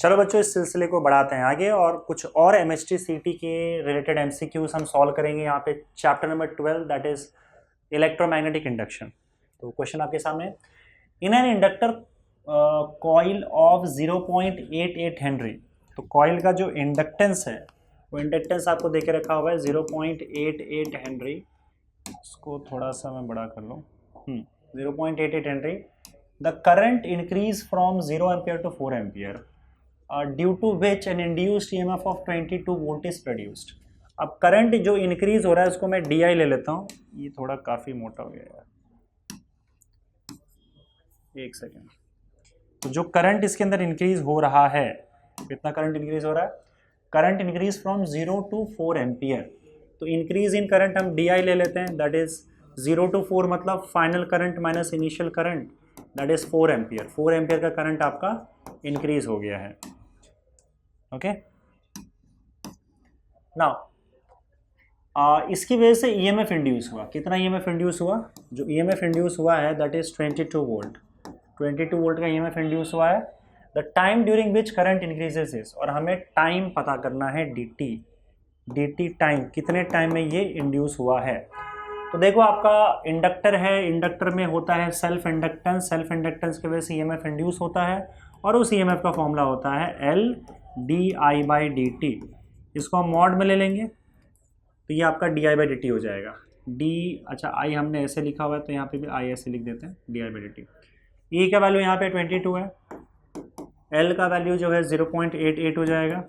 चलो बच्चों, इस सिलसिले को बढ़ाते हैं आगे और कुछ और एमएसटी सीटी के रिलेटेड एमसीक्यूज हम सॉल्व करेंगे यहाँ पे। Chapter number 12 that is electromagnetic induction. तो क्वेश्चन आपके सामने, in an inductor coil of 0.88 Henry. तो कॉइल का जो इंडक्टेंस है वो इंडक्टेंस आपको देके रखा हुआ है 0.88 हेनरी। इसको थोड़ा सा मैं बड़ा कर लूँ। 0.88 henry. The current increase from 0 ampere to 4 ampere due to which an induced EMF of 22 volt is produced. अब करंट जो इंक्रीज हो रहा है उसको मैं डी आई ले लेता हूँ। ये थोड़ा काफ़ी मोटा हो गया यार, एक सेकेंड। तो जो करंट इसके अंदर इंक्रीज हो रहा है, कितना करंट इंक्रीज हो रहा है? Current increase from 0 to 4 ampere. तो इंक्रीज इन करंट हम डी आई ले लेते हैं, दैट इज 0 टू 4 मतलब final current minus initial current, that is 4 ampere. 4 ampere का करंट आपका इंक्रीज हो गया है। ओके, नाउ इसकी वजह से ईएमएफ इंड्यूस हुआ। कितना ईएमएफ इंड्यूस हुआ? जो ईएमएफ इंड्यूस हुआ है दैट इज 22 वोल्ट। 22 वोल्ट का ईएमएफ इंड्यूस हुआ है। The time during which current increases is, और हमें टाइम पता करना है dt। dt टाइम, कितने टाइम में ये इंड्यूस हुआ है। तो देखो आपका इंडक्टर है, इंडक्टर में होता है सेल्फ इंडक्टेंस। सेल्फ इंडक्टेंस की वजह से ईएमएफ इंड्यूस होता है और उस ईएमएफ का फॉर्मूला होता है L di/dt। इसको हम मॉड में ले लेंगे तो ये आपका di/dt हो जाएगा। अच्छा आई हमने ऐसे लिखा हुआ है तो यहाँ पे भी आई ऐसे लिख देते हैं, di/dt। E का वैल्यू यहाँ पे 22 है, L का वैल्यू जो है 0.88 हो जाएगा।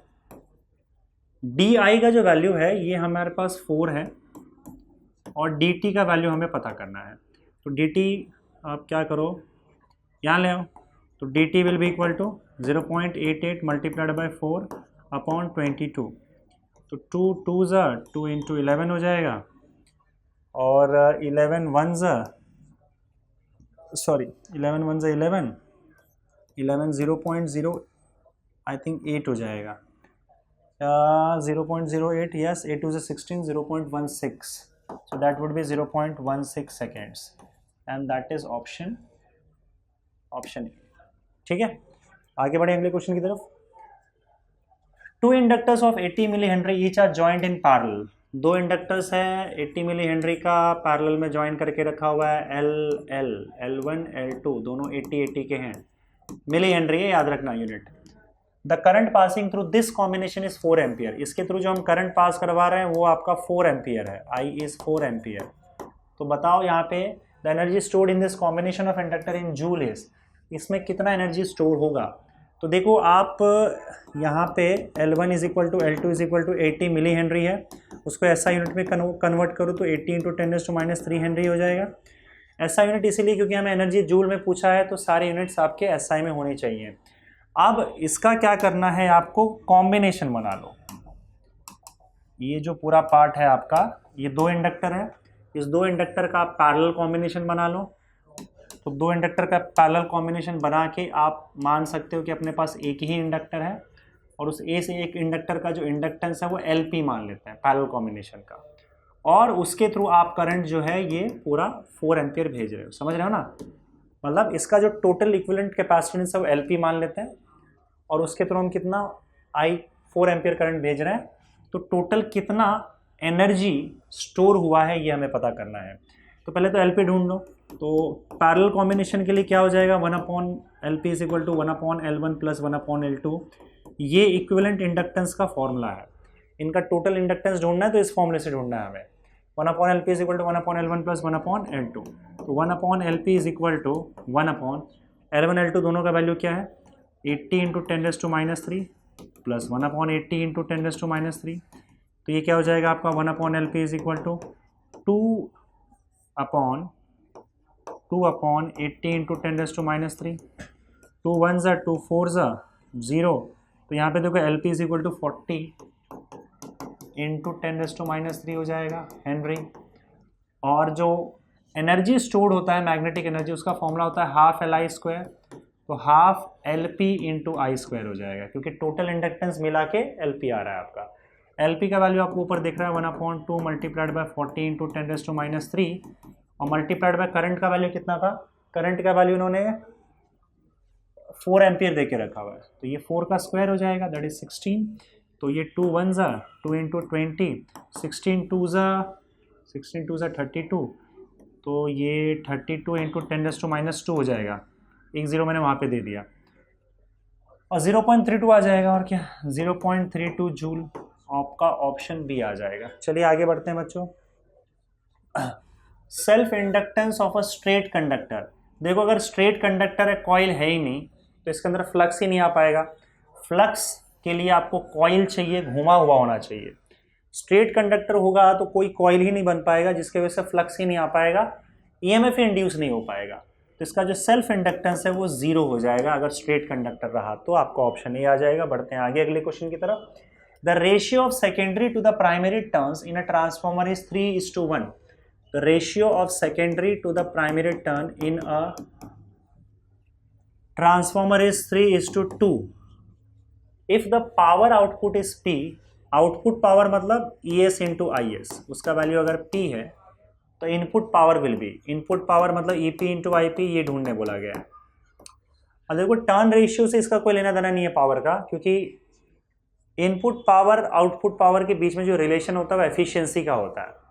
di का जो वैल्यू है ये हमारे पास 4 है और dt का वैल्यू हमें पता करना है। तो dt आप क्या करो, यहाँ ले आओ। तो dt will be equal to 0.88 multiplied by 4 upon 22। तो 2 ज़ा 2 इंटू 11 हो जाएगा और 11 वन ज़ा 11 0.0 आई थिंक 8 हो जाएगा। 0.08 यस, 8 टू ज़ा 16, 0.16। So that would be 0.16 seconds and that is option A. ठीक है, आगे बढ़े अगले क्वेश्चन की तरफ। Two inductors of 80 milli henry each are joint in parallel. दो इंडक्टर्स है 80 मिली हेनरी का पैरेलल में ज्वाइन करके रखा हुआ है। L1 L2 दोनों 80 के हैं। मिली हेनरी है, याद रखना unit. The current passing through this combination is 4 ampere. इसके थ्रू जो हम करंट पास करवा रहे हैं वो आपका 4 एम्पियर है। I is 4 ampere. तो बताओ यहाँ पे the energy stored in this combination of inductor in joule is, इसमें कितना एनर्जी स्टोर होगा। तो देखो आप यहाँ पे L1 is equal to L2 is equal to 80 milli henry है, उसको ऐसा यूनिट में कन्वर्ट करो तो 80 इंटू 10⁻³ हेनरी हो जाएगा। ऐसा यूनिट इसीलिए क्योंकि हमें एनर्जी जूल में पूछा है तो सारे यूनिट्स आपके SI में होने चाहिए। अब इसका क्या करना है, आपको कॉम्बिनेशन बना लो। ये जो पूरा पार्ट है आपका, ये दो इंडक्टर है, इस दो इंडक्टर का आप पैरेलल कॉम्बिनेशन बना लो। तो दो इंडक्टर का पैरेलल कॉम्बिनेशन बना के आप मान सकते हो कि अपने पास एक ही इंडक्टर है और उस ए से एक इंडक्टर का जो इंडक्टेंस है वो LP मान लेते हैं पैरेलल कॉम्बिनेशन का, और उसके थ्रू आप करंट जो है ये पूरा 4 एम्पियर भेज रहे हो। समझ रहे हो ना, मतलब इसका जो टोटल इक्विवेलेंट कैपेसिटेंस है वो LP मान लेते हैं और उसके थ्रू हम कितना 4 एम्पियर करंट भेज रहे हैं। तो टोटल कितना एनर्जी स्टोर हुआ है ये हमें पता करना है। तो पहले तो LP ढूंढ लो। तो पैरेलल कॉम्बिनेशन के लिए क्या हो जाएगा, 1/LP is equal to 1/L1 plus 1/L2। ये इक्विवेलेंट इंडक्टेंस का फॉर्मूला है। इनका टोटल इंडक्टेंस ढूंढना है तो इस फॉर्मूले से ढूंढना है हमें। 1/LP is equal to 1/L1 plus 1/L2। तो 1/LP is equal to 1/L1 L2 दोनों का वैल्यू क्या है, 80 इंटू 10⁻³ प्लस 1/80 इंटू 10⁻³। तो ये क्या हो जाएगा आपका 1/LP is equal to 2/80 into 10⁻³। 2 1 ज़ा 2 4 ज़ा 0। तो यहाँ पे देखो LP is equal to 40 into 10⁻³ हो जाएगा हेनरी। और जो एनर्जी स्टोर्ड होता है मैग्नेटिक एनर्जी, उसका फॉर्मूला होता है हाफ LI²। तो हाफ LP इंटू I² हो जाएगा क्योंकि टोटल इंडक्टेंस मिला के LP आ रहा है आपका। LP का वैल्यू आपको ऊपर दिख रहा है 1/2 मल्टीप्लाइड बाय 40 इंटू 10⁻³ और मल्टीप्लाइड बाय करंट का वैल्यू कितना था, करंट का वैल्यू इन्होंने 4 एम्पियर दे के रखा हुआ है, तो ये 4 का स्क्वायर हो जाएगा, दैट इज 16। तो ये 2 1 ज़ा 2 इंटू 20, 16 2 ज़ा 32, तो ये 32 इंटू 10⁻² हो जाएगा। एक ज़ीरो मैंने वहाँ पे दे दिया और 0.32 आ जाएगा, और क्या 0.32 जूल। आपका ऑप्शन बी आ जाएगा। चलिए आगे बढ़ते हैं बच्चों। Self inductance of a straight conductor. देखो अगर स्ट्रेट कंडक्टर है, कॉइल है ही नहीं, तो इसके अंदर फ्लक्स ही नहीं आ पाएगा। फ्लक्स के लिए आपको कॉइल चाहिए, घुमा हुआ होना चाहिए। स्ट्रेट कंडक्टर होगा तो कोई कॉइल ही नहीं बन पाएगा, जिसके वजह से फ्लक्स ही नहीं आ पाएगा, ईएमएफ इंड्यूस नहीं हो पाएगा। तो इसका जो सेल्फ इंडक्टेंस है वो 0 हो जाएगा अगर स्ट्रेट कंडक्टर रहा तो। आपका ऑप्शन ए आ जाएगा। बढ़ते हैं आगे अगले क्वेश्चन की तरफ। The ratio of secondary to the primary turns in a transformer is 3:1। The ratio of secondary to the primary turn in a transformer is 3:2. If the power output is P, output power मतलब ES into IS, उसका value अगर P है तो input power will B, input power मतलब EP into IP, ये ढूंढने बोला गया है। अब देखो टर्न रेशियो से इसका कोई लेना देना नहीं है पावर का, क्योंकि इनपुट पावर आउटपुट पावर के बीच में जो रिलेशन होता है वो एफिशिएंसी का होता है,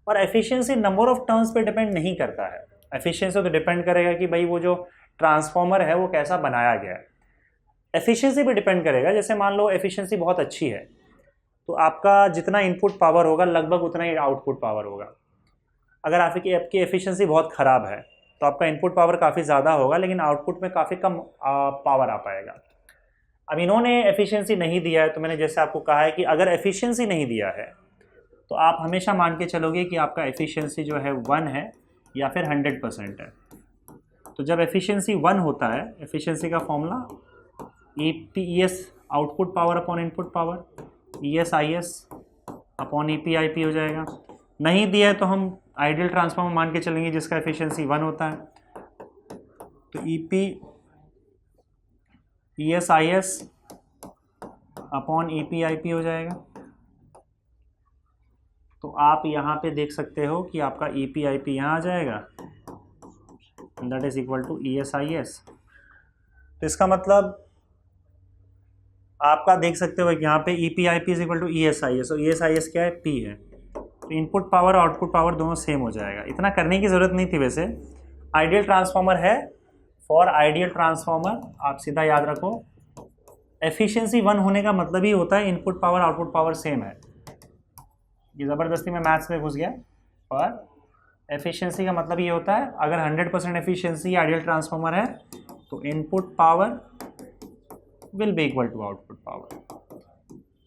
और एफिशिएंसी नंबर ऑफ टर्न्स पे डिपेंड नहीं करता है। एफिशिएंसी तो डिपेंड करेगा कि भाई वो जो ट्रांसफॉर्मर है वो कैसा बनाया गया है। एफिशिएंसी पे डिपेंड करेगा, जैसे मान लो एफिशिएंसी बहुत अच्छी है तो आपका जितना इनपुट पावर होगा लगभग उतना ही आउटपुट पावर होगा। अगर आपकी एफिशिएंसी बहुत ख़राब है तो आपका इनपुट पावर काफ़ी ज़्यादा होगा लेकिन आउटपुट में काफ़ी कम पावर आ पाएगा। अब इन्होंने एफिशिएंसी नहीं दिया है, तो मैंने जैसे आपको कहा है कि अगर एफिशिएंसी नहीं दिया है तो आप हमेशा मान के चलोगे कि आपका एफिशिएंसी जो है 1 है या फिर 100% है। तो जब एफिशिएंसी 1 होता है, एफिशिएंसी का formula ES output power upon input power, ES IS upon EP IP हो जाएगा। नहीं दिया है तो हम आइडियल ट्रांसफार्मर मान के चलेंगे जिसका एफिशिएंसी 1 होता है, तो EP ES IS upon EP IP हो जाएगा। तो आप यहाँ पे देख सकते हो कि आपका EP IP यहाँ आ जाएगा, that is equal to ES IS। तो इसका मतलब आपका देख सकते हो कि यहाँ पे EP IP is equal to ES IS, और ES IS क्या है, P है। तो इनपुट पावर और आउटपुट पावर दोनों सेम हो जाएगा। इतना करने की ज़रूरत नहीं थी वैसे, आइडियल ट्रांसफार्मर है। फॉर आइडियल ट्रांसफार्मर आप सीधा याद रखो, एफिशिएंसी 1 होने का मतलब ही होता है input power output power same है। ये ज़बरदस्ती में मैथ्स में घुस गया, और एफिशिएंसी का मतलब ये होता है अगर 100% एफिशिएंसी आइडियल ट्रांसफार्मर है तो input power will be equal to output power.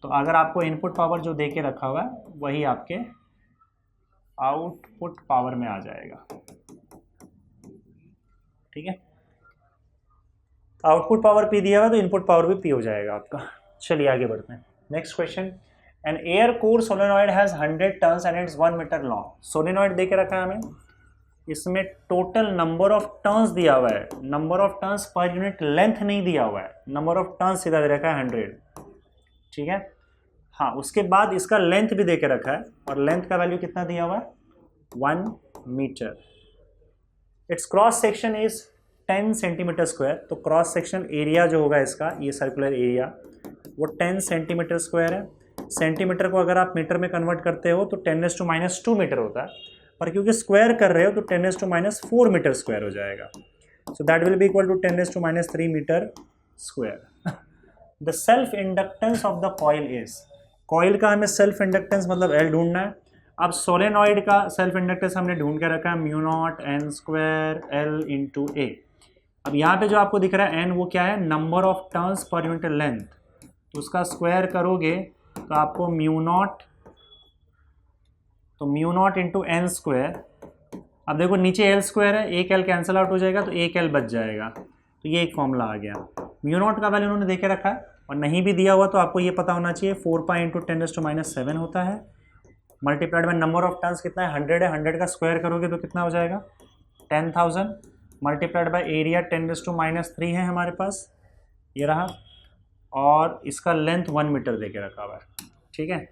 तो अगर आपको इनपुट पावर जो दे के रखा हुआ है वही आपके आउटपुट पावर में आ जाएगा, ठीक है। आउटपुट पावर P दिया हुआ तो इनपुट पावर भी P हो जाएगा आपका। चलिए आगे बढ़ते हैं। Next question, an air core solenoid has 100 turns and it's 1 metre long. Solenoid दे के रखा है हमें, इसमें टोटल नंबर ऑफ टर्न्स दिया हुआ है, number of turns per unit length नहीं दिया हुआ है, नंबर ऑफ टर्न्स सीधा दे रखा है 100, ठीक है। हाँ, उसके बाद इसका लेंथ भी दे के रखा है, और लेंथ का वैल्यू कितना दिया हुआ है, 1 metre. Its cross section is 10 centimetre square. तो क्रॉस सेक्शन एरिया जो होगा इसका, ये सर्कुलर एरिया वो 10 सेंटीमीटर स्क्वायर है। सेंटीमीटर को अगर आप मीटर में कन्वर्ट करते हो तो 10⁻² मीटर होता है, पर क्योंकि स्क्वायर कर रहे हो तो 10⁻4 मीटर स्क्वायर हो जाएगा। So that will be equal to 10⁻3 metre square. The self inductance of the coil is, coil का हमें सेल्फ इंडक्टेंस मतलब L ढूंढना है। अब सोलेनॉइड का सेल्फ इंडक्टेंस हमने ढूंढ के रखा है μ0N² L इंटू A। अब यहाँ पे जो आपको दिख रहा है N, वो क्या है, number of turns per unit length. तो उसका स्क्वायर करोगे तो आपको μ0, तो μ0 इंटू N²। अब देखो नीचे L² है, एक L कैंसिल आउट हो जाएगा तो एक L बच जाएगा, तो ये एक फॉर्मूला आ गया। μ0 का वैल्यू उन्होंने देके रखा है, और नहीं भी दिया हुआ तो आपको ये पता होना चाहिए 4π इंटू 10⁻7 होता है, multiplied by number of turns कितना है, 100 है। 100 का स्क्वायर करोगे तो कितना हो जाएगा, 10,000 मल्टीप्लाइड बाय एरिया 10⁻³ है हमारे पास, ये रहा, और इसका लेंथ 1 मीटर दे के रखा हुआ है, ठीक है।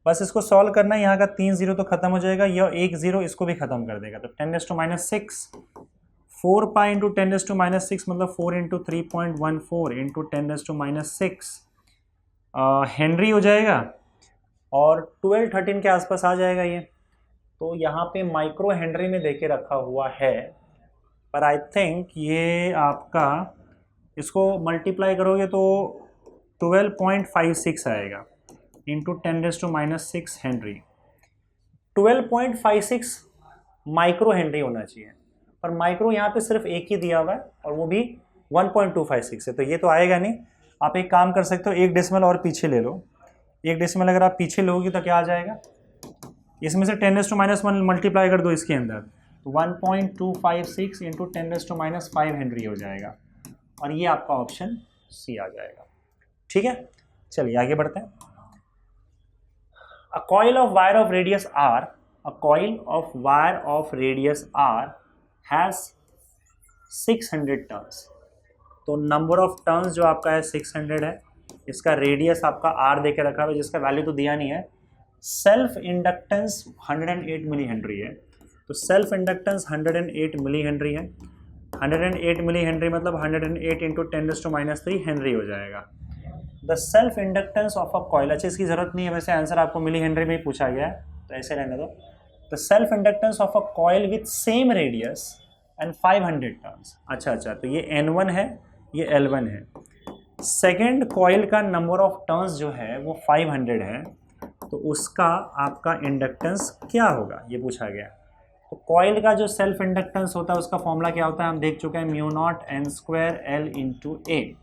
बस इसको सॉल्व करना है, यहाँ का 3 0 तो खत्म हो जाएगा, यह 1 0 इसको भी खत्म कर देगा, तो 10⁻6 4 पाई इंटू 10⁻⁻6 मतलब 4 इंटू 3.14 इंटू 10⁻⁻6 हेनरी हो जाएगा, और 12-13 के आसपास आ जाएगा ये। तो यहाँ पे माइक्रो हेनरी में देके रखा हुआ है, पर आई थिंक ये आपका इसको मल्टीप्लाई करोगे तो 12.56 आएगा इंटू 10⁻⁻6 हेनरी। 12.56 माइक्रो हेनरी होना चाहिए, पर माइक्रो यहाँ पे सिर्फ एक ही दिया हुआ है और वो भी 1.256 है, तो ये तो आएगा नहीं। आप एक काम कर सकते हो, 1 डेसिमल और पीछे ले लो। 1 डेसिमल अगर आप पीछे लोगे तो क्या आ जाएगा, इसमें से 10⁻⁻1 मल्टीप्लाई कर दो इसके अंदर, तो 1.256 इंटू 10⁻⁵ हेनरी हो जाएगा, और ये आपका ऑप्शन सी आ जाएगा। ठीक है, चलिए आगे बढ़ते हैं। A coil of wire of radius r, a coil of wire of radius r has 600 turns। तो नंबर ऑफ टर्न्स जो आपका है 600 है, इसका रेडियस आपका r देके रखा हुआ है जिसका वैल्यू तो दिया नहीं है। सेल्फ इंडक्टेंस 108 मिली हेनरी है, तो सेल्फ इंडक्टेंस 108 मिली हेनरी है। 108 मिली हेनरी मतलब 108 इंटू 10⁻³ हेनरी हो जाएगा। The self inductance of a coil, अच्छा इसकी जरूरत नहीं है वैसे, आंसर आपको मिली हेनरी में ही पूछा गया है तो ऐसे रहने दो। The self inductance of a coil with same radius and 500 turns. अच्छा, तो ये N1 है, ये L1 है। सेकेंड कॉइल का नंबर ऑफ टर्न्स जो है वो 500 है, तो उसका आपका इंडक्टेंस क्या होगा ये पूछा गया। तो कॉइल का जो सेल्फ इंडक्टेंस होता है उसका फॉर्मूला क्या होता है, हम देख चुके हैं, μ0n² L इंटू ए।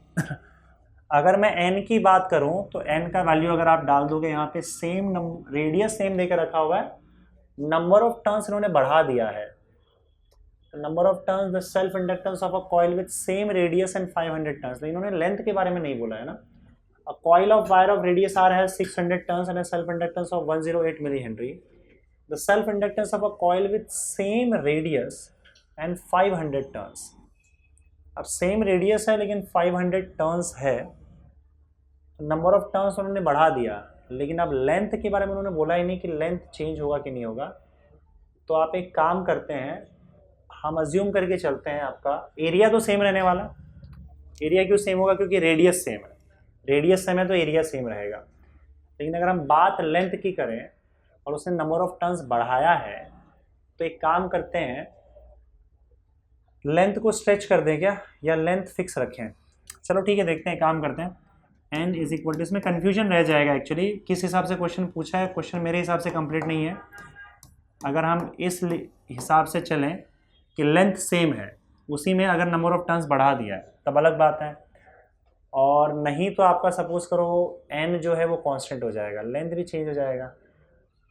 अगर मैं n की बात करूं तो n का वैल्यू अगर आप डाल दोगे यहाँ पे, सेम रेडियस सेम देकर रखा हुआ है, नंबर ऑफ टर्न्स इन्होंने बढ़ा दिया है। Number of turns the self inductance of a coil with same radius and 500 turns, तो इन्होंने लेंथ के बारे में नहीं बोला है ना। A coil of wire of radius r has 600 turns and a self inductance of 108 milli henry. The self inductance of a coil with same radius and 500 turns. अब सेम रेडियस है लेकिन 500 टर्न्स है, नंबर ऑफ टर्न्स उन्होंने बढ़ा दिया, लेकिन अब length के बारे में उन्होंने बोला ही नहीं कि लेंथ चेंज होगा कि नहीं होगा। तो आप एक काम करते हैं, हम अज्यूम करके चलते हैं आपका एरिया तो सेम रहने वाला। एरिया क्यों सेम होगा, क्योंकि रेडियस सेम है। रेडियस सेम है तो एरिया सेम रहेगा। लेकिन अगर हम बात लेंथ की करें और उसने नंबर ऑफ टर्न्स बढ़ाया है, तो एक काम करते हैं, लेंथ को स्ट्रेच कर दें क्या, या लेंथ फिक्स रखें। चलो ठीक है, देखते हैं, काम करते हैं। n इज इक्वल टू, इसमें कन्फ्यूजन रह जाएगा एक्चुअली किस हिसाब से क्वेश्चन पूछा है। क्वेश्चन मेरे हिसाब से कंप्लीट नहीं है। अगर हम इस हिसाब से चलें कि लेंथ सेम है, उसी में अगर नंबर ऑफ टर्न्स बढ़ा दिया है तब अलग बात है, और नहीं तो आपका सपोज करो n जो है वो कांस्टेंट हो जाएगा, लेंथ भी चेंज हो जाएगा।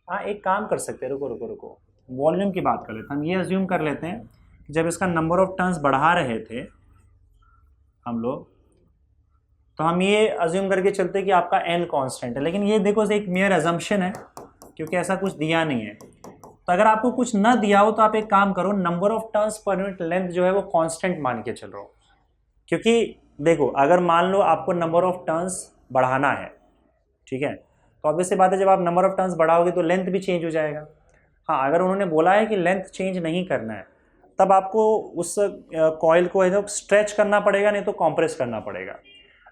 हाँ, एक काम कर सकते हैं, रुको, वॉल्यूम की बात कर लेते हैं। हम ये अज्यूम कर लेते हैं कि जब इसका नंबर ऑफ टर्न्स बढ़ा रहे थे हम लोग, तो हम ये अज्यूम करके चलते कि आपका n कांस्टेंट है। लेकिन ये देखो एक मेयर अजम्पशन है, क्योंकि ऐसा कुछ दिया नहीं है। तो अगर आपको कुछ ना दिया हो तो आप एक काम करो, number of turns per unit length जो है वो कांस्टेंट मान के चल रहा हो। क्योंकि देखो, अगर मान लो आपको नंबर ऑफ टर्न्स बढ़ाना है, ठीक है, तो ऑब्वियस सी बात है जब आप नंबर ऑफ टर्न्स बढ़ाओगे तो लेंथ भी चेंज हो जाएगा। हाँ, अगर उन्होंने बोला है कि लेंथ चेंज नहीं करना है, तब आपको उस कॉइल को है जो स्ट्रेच करना पड़ेगा, नहीं तो कॉम्प्रेस करना पड़ेगा।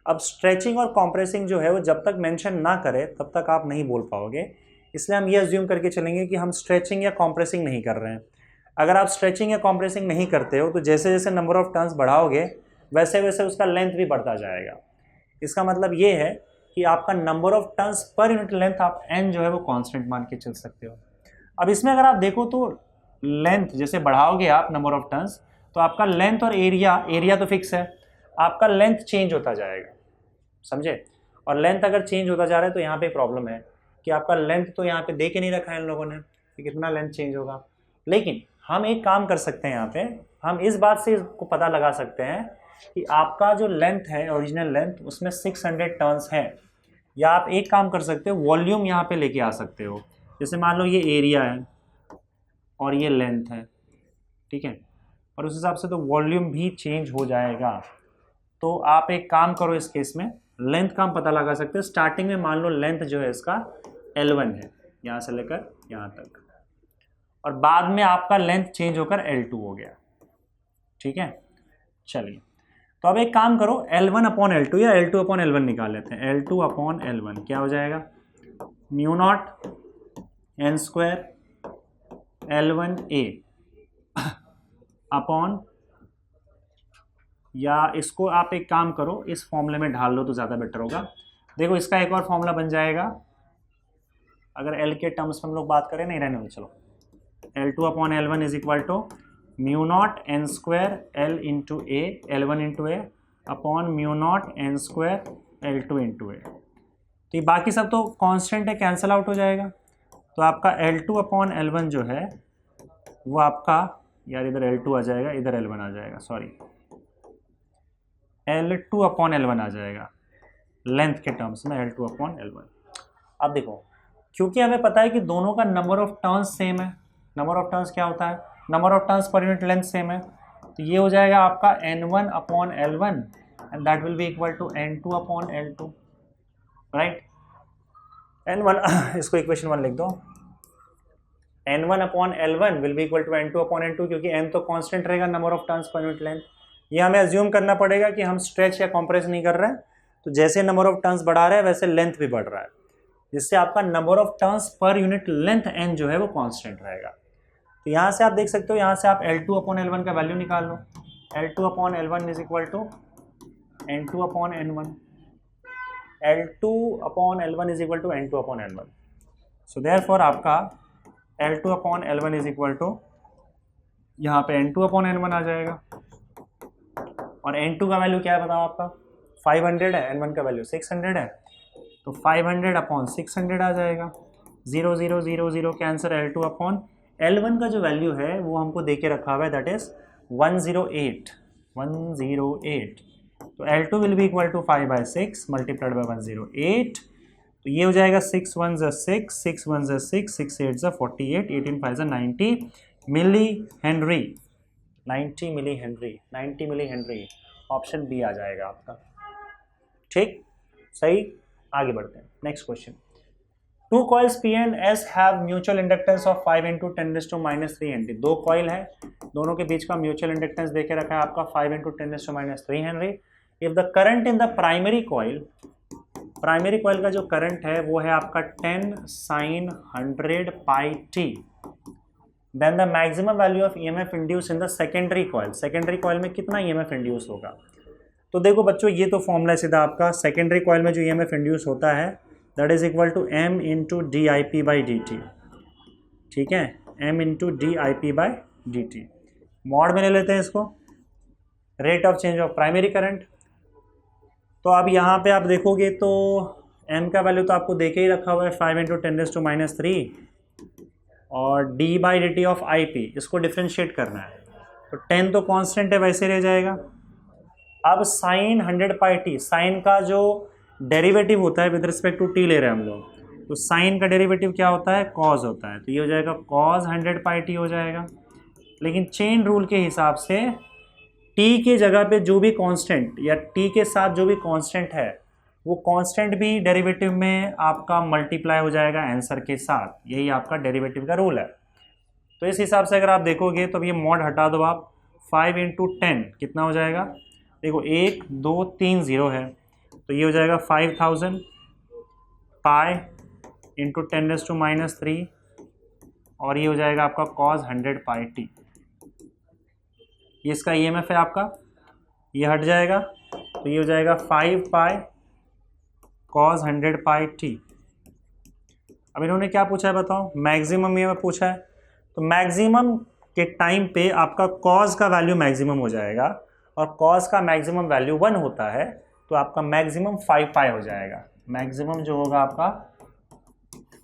अब स्ट्रेचिंग और कॉम्प्रेसिंग जो है वो जब तक मेंशन ना करे तब तक आप नहीं बोल पाओगे। इसलिए हम ये अज्यूम करके चलेंगे कि हम स्ट्रेचिंग या कॉम्प्रेसिंग नहीं कर रहे हैं। अगर आप स्ट्रेचिंग या कॉम्प्रेसिंग नहीं करते हो तो जैसे जैसे नंबर ऑफ टर्न्स बढ़ाओगे वैसे वैसे उसका लेंथ भी बढ़ता जाएगा। इसका मतलब ये है कि आपका number of turns per unit length आप n जो है वो कांस्टेंट मान के चल सकते हो। अब इसमें अगर आप देखो तो लेंथ जैसे बढ़ाओगे आप नंबर ऑफ टर्न्स, तो आपका लेंथ और एरिया तो फिक्स है, आपका लेंथ चेंज होता जाएगा, समझे। और लेंथ अगर चेंज होता जा रहा है तो यहाँ पे प्रॉब्लम है कि आपका लेंथ तो यहाँ पे दे के नहीं रखा है इन लोगों ने कि कितना लेंथ चेंज होगा। लेकिन हम एक काम कर सकते हैं, यहाँ पे हम इस बात से इसको पता लगा सकते हैं कि आपका जो लेंथ है ओरिजिनल लेंथ उसमें 600 टर्न्स है। या आप एक काम कर सकते हो, वॉल्यूम यहाँ पे लेके आ सकते हो। जैसे मान लो ये एरिया है और ये लेंथ है, ठीक है, और उस हिसाब से तो वॉल्यूम भी चेंज हो जाएगा। तो आप एक काम करो, इस केस में लेंथ का हम पता लगा सकते हो। स्टार्टिंग में मान लो लेंथ जो है इसका L1 है, यहाँ से लेकर यहाँ तक, और बाद में आपका लेंथ चेंज होकर L2 हो गया, ठीक है, चलिए तो अब एक काम करो, L1 अपॉन L2 या L2 अपॉन L1 निकाल लेते हैं। L2 अपॉन L1 क्या हो जाएगा, mu naught N square L1A upon, या इसको आप एक काम करो इस फॉर्मूले में ढाल लो तो ज़्यादा बेटर होगा। देखो इसका एक और फॉर्मूला बन जाएगा, अगर L के टर्म्स में हम लोग बात करें, नहीं रहने दो चलो, L2 upon L1 is equal to mu naught N square L into A, L1 into A upon mu naught N square L2 into A. तो ये बाकी सब तो कांस्टेंट है, कैंसिल आउट हो जाएगा। तो आपका L2 अपॉन L1 जो है वो आपका, यार इधर L2 आ जाएगा, इधर L1 आ जाएगा, सॉरी L2 अपॉन L1 आ जाएगा लेंथ के टर्म्स में, L2 अपॉन L1। अब देखो क्योंकि हमें पता है कि दोनों का नंबर ऑफ टर्न्स सेम है, नंबर ऑफ टर्न्स क्या होता है, number of turns per unit length same है, तो ये हो जाएगा आपका N1 upon L1 and that will be equal to N2 upon L2, right. N1 इसको इक्वेशन 1 लिख दो, N1 upon L1 will be equal to N2 upon N2, क्योंकि N तो कांस्टेंट रहेगा number of turns per unit length. ये हमें assume करना पड़ेगा कि हम स्ट्रेच या कॉम्प्रेस नहीं कर रहे हैं, तो जैसे नंबर ऑफ टर्न्स बढ़ा रहे हैं वैसे लेंथ भी बढ़ रहा है, जिससे आपका number of turns per unit length n जो है वो कांस्टेंट रहेगा। तो यहाँ से आप देख सकते हो, यहाँ से आप L2 अपॉन L1 का वैल्यू निकाल लो, L2 upon L1 is equal to N2 upon N1, L2 upon L1 is equal to N2 upon N1। So therefore आपका L2 upon L1 is equal to, यहाँ पे N2 अपॉन N1 आ जाएगा, और N2 का value क्या है बताओ आपका, 500 है, N1 का वैल्यू 600 है, तो 500 अपॉन 600 आ जाएगा, 0 0 0 0 के आंसर L2 अपॉन L1 का जो वैल्यू है वो हमको दे के रखा हुआ है, दैट इज 108 108। तो L2 will be equal to 5/6 multiplied by 108, तो ये हो जाएगा 6 1 6 6 1 6 6 8 48 18 5 90 milli henry, 90 milli henry, 90 milli henry, option B आ जाएगा आपका, ठीक, सही। आगे बढ़ते हैं, next question. Two coils P and S have mutual inductance of 5 × 10⁻³ henry. दो कॉइल है, दोनों के बीच का म्यूचुअल इंडक्टेंस देके रखा है आपका 5 × 10⁻³ Henry. If the current in the primary coil का जो करंट है वो है आपका 10 sin 100πt, then the maximum value of EMF induce in the secondary coil. Secondary coil में कितना EMF इंड्यूस होगा, तो देखो बच्चों ये तो फॉर्मूला सीधा आपका, सेकेंडरी कॉइल में जो EMF इंड्यूस होता है that is equal to M into dIP/dt, ठीक है, M इंटू dIP/dt। मॉड में ले लेते हैं इसको, rate of change of primary current. तो अब यहाँ पे आप देखोगे तो M का वैल्यू तो आपको देके ही रखा हुआ है 5 × 10⁻³ और d/dt ऑफ IP, इसको डिफ्रेंशिएट करना है, तो 10 तो कांस्टेंट है वैसे रह जाएगा। अब sin 100πt, साइन का जो डेरिवेटिव होता है विद रिस्पेक्ट टू t ले रहे हैं हम लोग, तो साइन का डेरिवेटिव क्या होता है, cos होता है, तो ये हो जाएगा cos 100πt हो जाएगा। लेकिन चेन रूल के हिसाब से t के जगह पे जो भी कांस्टेंट या t के साथ जो भी कांस्टेंट है वो कांस्टेंट भी डेरिवेटिव में आपका मल्टीप्लाई हो जाएगा आंसर के साथ, यही आपका डेरिवेटिव का रूल है। तो इस हिसाब से अगर आप देखोगे तो ये मॉड हटा दो आप, 5 × 10 कितना हो जाएगा, देखो 1 2 3 0 है, तो ये हो जाएगा 5000 पाई इंटू 10⁻³ और ये हो जाएगा आपका cos 100πt। ये इसका EMF है आपका, ये हट जाएगा, तो ये हो जाएगा 5 पाई cos 100πt। अब इन्होंने क्या पूछा है बताओ, मैक्सिमम EMF पूछा है, तो मैक्सिमम के टाइम पे आपका cos का वैल्यू मैक्सिमम हो जाएगा, और cos का मैक्सिमम वैल्यू 1 होता है, तो आपका मैक्सिमम 5 पाई हो जाएगा, मैक्सिमम जो होगा आपका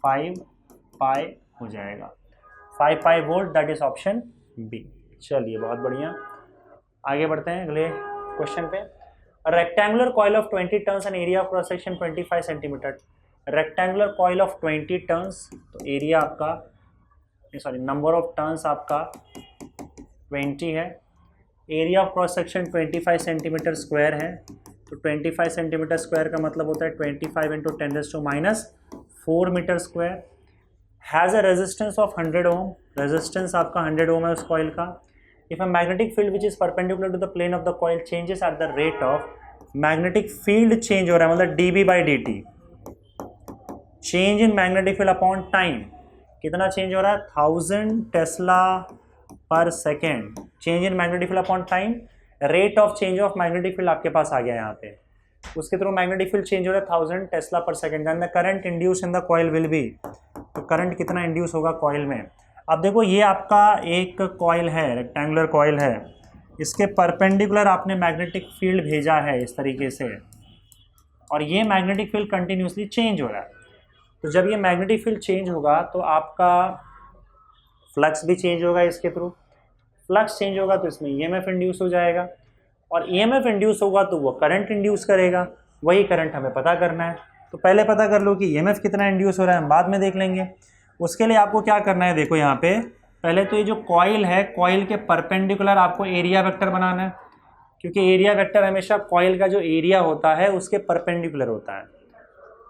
5 पाई हो जाएगा, 5 pi volt, that is option B. चलिए बहुत बढ़िया, आगे बढ़ते हैं अगले क्वेश्चन पे। Rectangular coil of 20 turns and area of cross section 25 centimetre. Rectangular coil of 20 turns, तो एरिया आपका, सॉरी नंबर ऑफ टर्न्स आपका 20 है, area of cross section 25 centimetre square है, तो 25 सेंटीमीटर स्क्वायर का मतलब होता है 25 × 10⁻⁴ metre square. Has a resistance of 100 ohm, resistance आपका 100 ओम है उस कॉइल का। If a magnetic field which is perpendicular to the plane of the coil changes at the rate of, magnetic field change हो रहा है मतलब dB/dt, change in magnetic field upon time, कितना change हो रहा है 1000 tesla per second, change in magnetic field upon time, rate of change of magnetic field आपके पास आ गया यहाँ पे, उसके थ्रू मैग्नेटिक फील्ड चेंज हो रहा है 1000 tesla per second, and the current induce in the coil will be, तो current कितना इंड्यूस होगा कॉइल में। अब देखो ये आपका एक कॉइल है, रेक्टेंगुलर कॉइल है, इसके परपेंडिकुलर आपने मैग्नेटिक फील्ड भेजा है इस तरीके से, और ये मैग्नेटिक फील्ड कंटिन्यूसली चेंज हो रहा है। तो जब ये मैग्नेटिक फील्ड चेंज होगा तो आपका फ्लक्स भी चेंज होगा इसके थ्रू, फ्लक्स चेंज होगा तो इसमें ईएमएफ इंड्यूस हो जाएगा, और ईएमएफ इंड्यूस होगा तो वो करंट इंड्यूस करेगा, वही करंट हमें पता करना है। तो पहले पता कर लो कि ईएमएफ कितना इंड्यूस हो रहा है, हम बाद में देख लेंगे। उसके लिए आपको क्या करना है, देखो यहाँ पे पहले तो ये जो कॉइल है, कॉइल के परपेंडिकुलर आपको एरिया वेक्टर बनाना है, क्योंकि एरिया वेक्टर हमेशा कॉइल का जो एरिया होता है उसके परपेंडिकुलर होता है।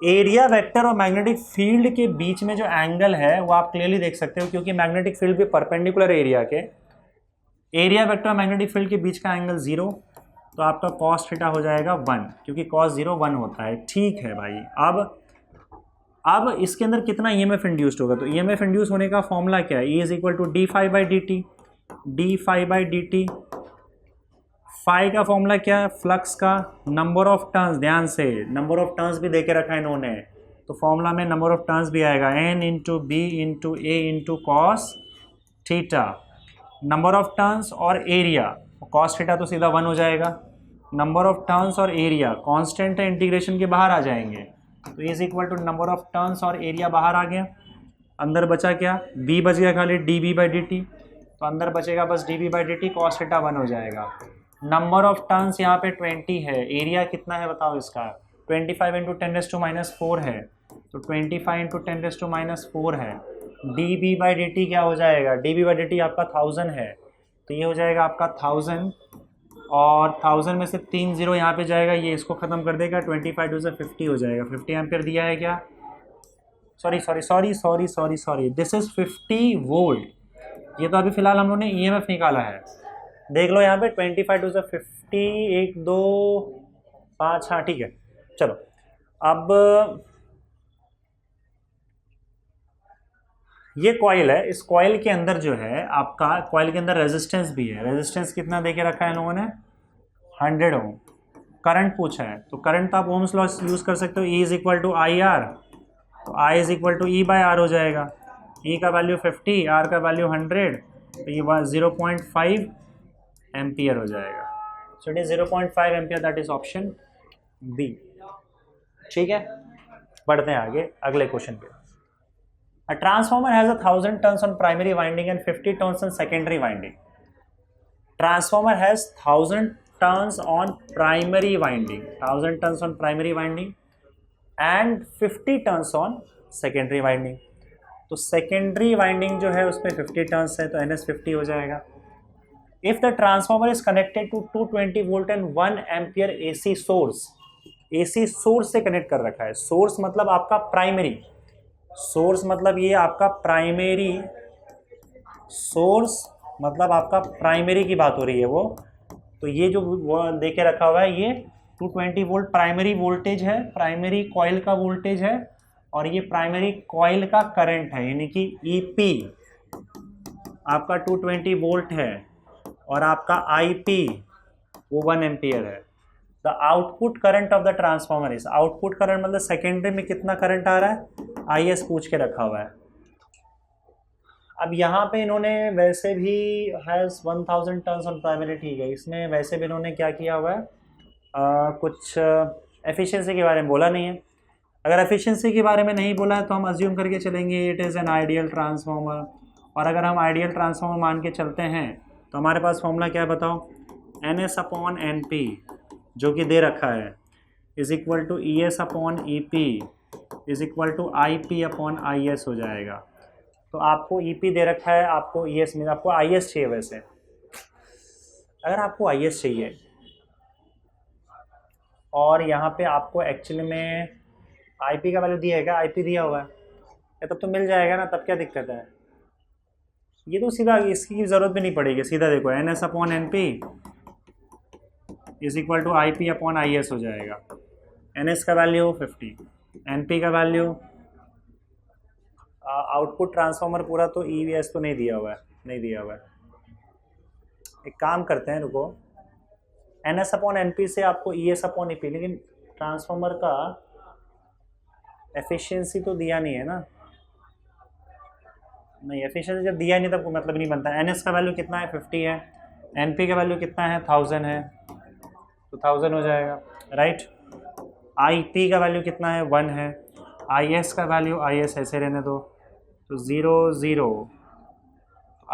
एरिया वेक्टर और मैग्नेटिक फील्ड के बीच में जो एंगल है वो आप क्लियरली देख सकते हो, क्योंकि मैग्नेटिक फील्ड भी परपेंडिकुलर एरिया के, एरिया वेक्टर और मैग्नेटिक फील्ड के बीच का एंगल 0, तो आपका कॉस थीटा हो जाएगा 1, क्योंकि कॉस 0 1 होता है। ठीक है भाई, अब इसके अंदर कितना ईएमएफ इंड्यूस्ड होगा, तो ईएमएफ इंड्यूस होने का फॉर्मूला क्या है, E is equal to d∅/dt, d∅/dt, phi का फॉर्मूला क्या है, फ्लक्स का नंबर ऑफ टर्न्स, ध्यान से नंबर ऑफ टर्न्स भी देके रखा है इन्होंने, तो फॉर्मूला में नंबर ऑफ टर्न्स भी आएगा n into B into A into cos theta, number of turns और एरिया, कॉस थीटा तो सीधा 1 हो जाएगा, नंबर ऑफ टर्न्स और एरिया कांस्टेंट है, इंटीग्रेशन के बाहर आ जाएंगे, तो is equal to number of turns और एरिया बाहर आ गया, अंदर बचा क्या, b बच गया खाली dB/dt, तो अंदर बचेगा बस dB/dt, cos थीटा 1 हो जाएगा। नंबर ऑफ टर्न्स यहाँ पे 20 है, एरिया कितना है बताओ इसका, 25 इंटू 10⁻⁴ है, तो 25 इंटू 10⁻⁴ है, dB/dt क्या हो जाएगा, dB/dt आपका 1000 है, तो ये हो जाएगा आपका 1000, और 1000 में से 3 0 यहाँ पे जाएगा, ये इसको ख़त्म कर देगा, 25 टू से 50 हो जाएगा, 50 एम्पियर दिया है क्या, सॉरी दिस इज़ 50 वोल्ट, ये तो अभी फ़िलहाल हम लोगों ने ईएमएफ निकाला है, देख लो यहाँ पे 25 टू से 50, 1 2 5, हाँ ठीक है। चलो अब ये कॉइल है, इस कॉइल के अंदर जो है आपका, कॉइल के अंदर रेजिस्टेंस भी है, रेजिस्टेंस कितना देके रखा है इन लोगों ने 100 ओम, करंट पूछा है, तो करंट आप ओम्स लॉ यूज़ कर सकते हो, E is equal to I R, तो I is equal to E/R हो जाएगा, E का वैल्यू 50, R का वैल्यू 100, तो ये 0.5 एम्पियर हो जाएगा, so it is 0.5 ampere, that is option B. ठीक है, बढ़ते हैं आगे अगले क्वेश्चन पे। A transformer has 1000 turns on primary winding and 50 turns on secondary winding. Transformer has 1000 turns on primary winding, 1000 turns on primary winding and 50 turns on secondary winding. तो secondary winding जो है उसमें 50 turns है, तो NS50 हो जाएगा। If the transformer is connected to 220 volt and 1 ampere AC source, AC source से connect कर रखा है, source मतलब आपका प्राइमरी, सोर्स मतलब ये आपका प्राइमरी, सोर्स मतलब आपका प्राइमरी की बात हो रही है वो, तो ये जो वो देके रखा हुआ है ये 220 वोल्ट प्राइमरी वोल्टेज है, प्राइमरी कॉइल का वोल्टेज है, और ये प्राइमरी कॉइल का करंट है, यानी कि ईपी आपका 220 वोल्ट है और आपका आईपी वो 1 एम्पियर है। The output current of the transformer is, output current मतलब सेकेंडरी में कितना करंट आ रहा है, IS पूछ के रखा हुआ है। अब यहाँ पे इन्होंने वैसे भी हैज़ 1000 टर्न्स ऑन प्राइमरी, ठीक है, इसमें वैसे भी इन्होंने क्या किया हुआ है, कुछ एफिशिएंसी के बारे में बोला नहीं है। अगर एफिशिएंसी के बारे में नहीं बोला है तो हम अज्यूम करके चलेंगे it is an ideal transformer, और अगर हम आइडियल ट्रांसफॉर्मर मान के चलते हैं तो हमारे पास फॉर्मूला क्या है बताओ, NS/NP जो कि दे रखा है is equal to ES/EP is equal to IP/IS हो जाएगा। तो आपको EP दे रखा है, आपको ES में, आपको IS चाहिए। वैसे अगर आपको IS चाहिए और यहाँ पे आपको एक्चुअली में IP का वैल्यू दिया है क्या, IP दिया हुआ है, तब तो मिल जाएगा ना, तब क्या दिक्कत है। ये तो सीधा इसकी ज़रूरत भी नहीं पड़ेगी, सीधा देखो NS upon NP is equal to IP upon IS हो जाएगा। NS का वैल्यू 50, NP का वैल्यू आउटपुट ट्रांसफार्मर पूरा तो EVS तो नहीं दिया हुआ है, नहीं दिया हुआ है। एक काम करते हैं, रुको, NS अपॉन NP से आपको ES अपॉन EP, लेकिन ट्रांसफार्मर का एफिशिएंसी तो दिया नहीं है ना, नहीं एफिशिएंसी जब दिया नहीं तब कोई मतलब नहीं बनता। NS का वैल्यू कितना है 50 है, NP का वैल्यू कितना है 1000 है, तो 1000 हो जाएगा, राइट। IP का वैल्यू कितना है 1 है, IS का वैल्यू, IS ऐसे रहने दो, तो 0 0,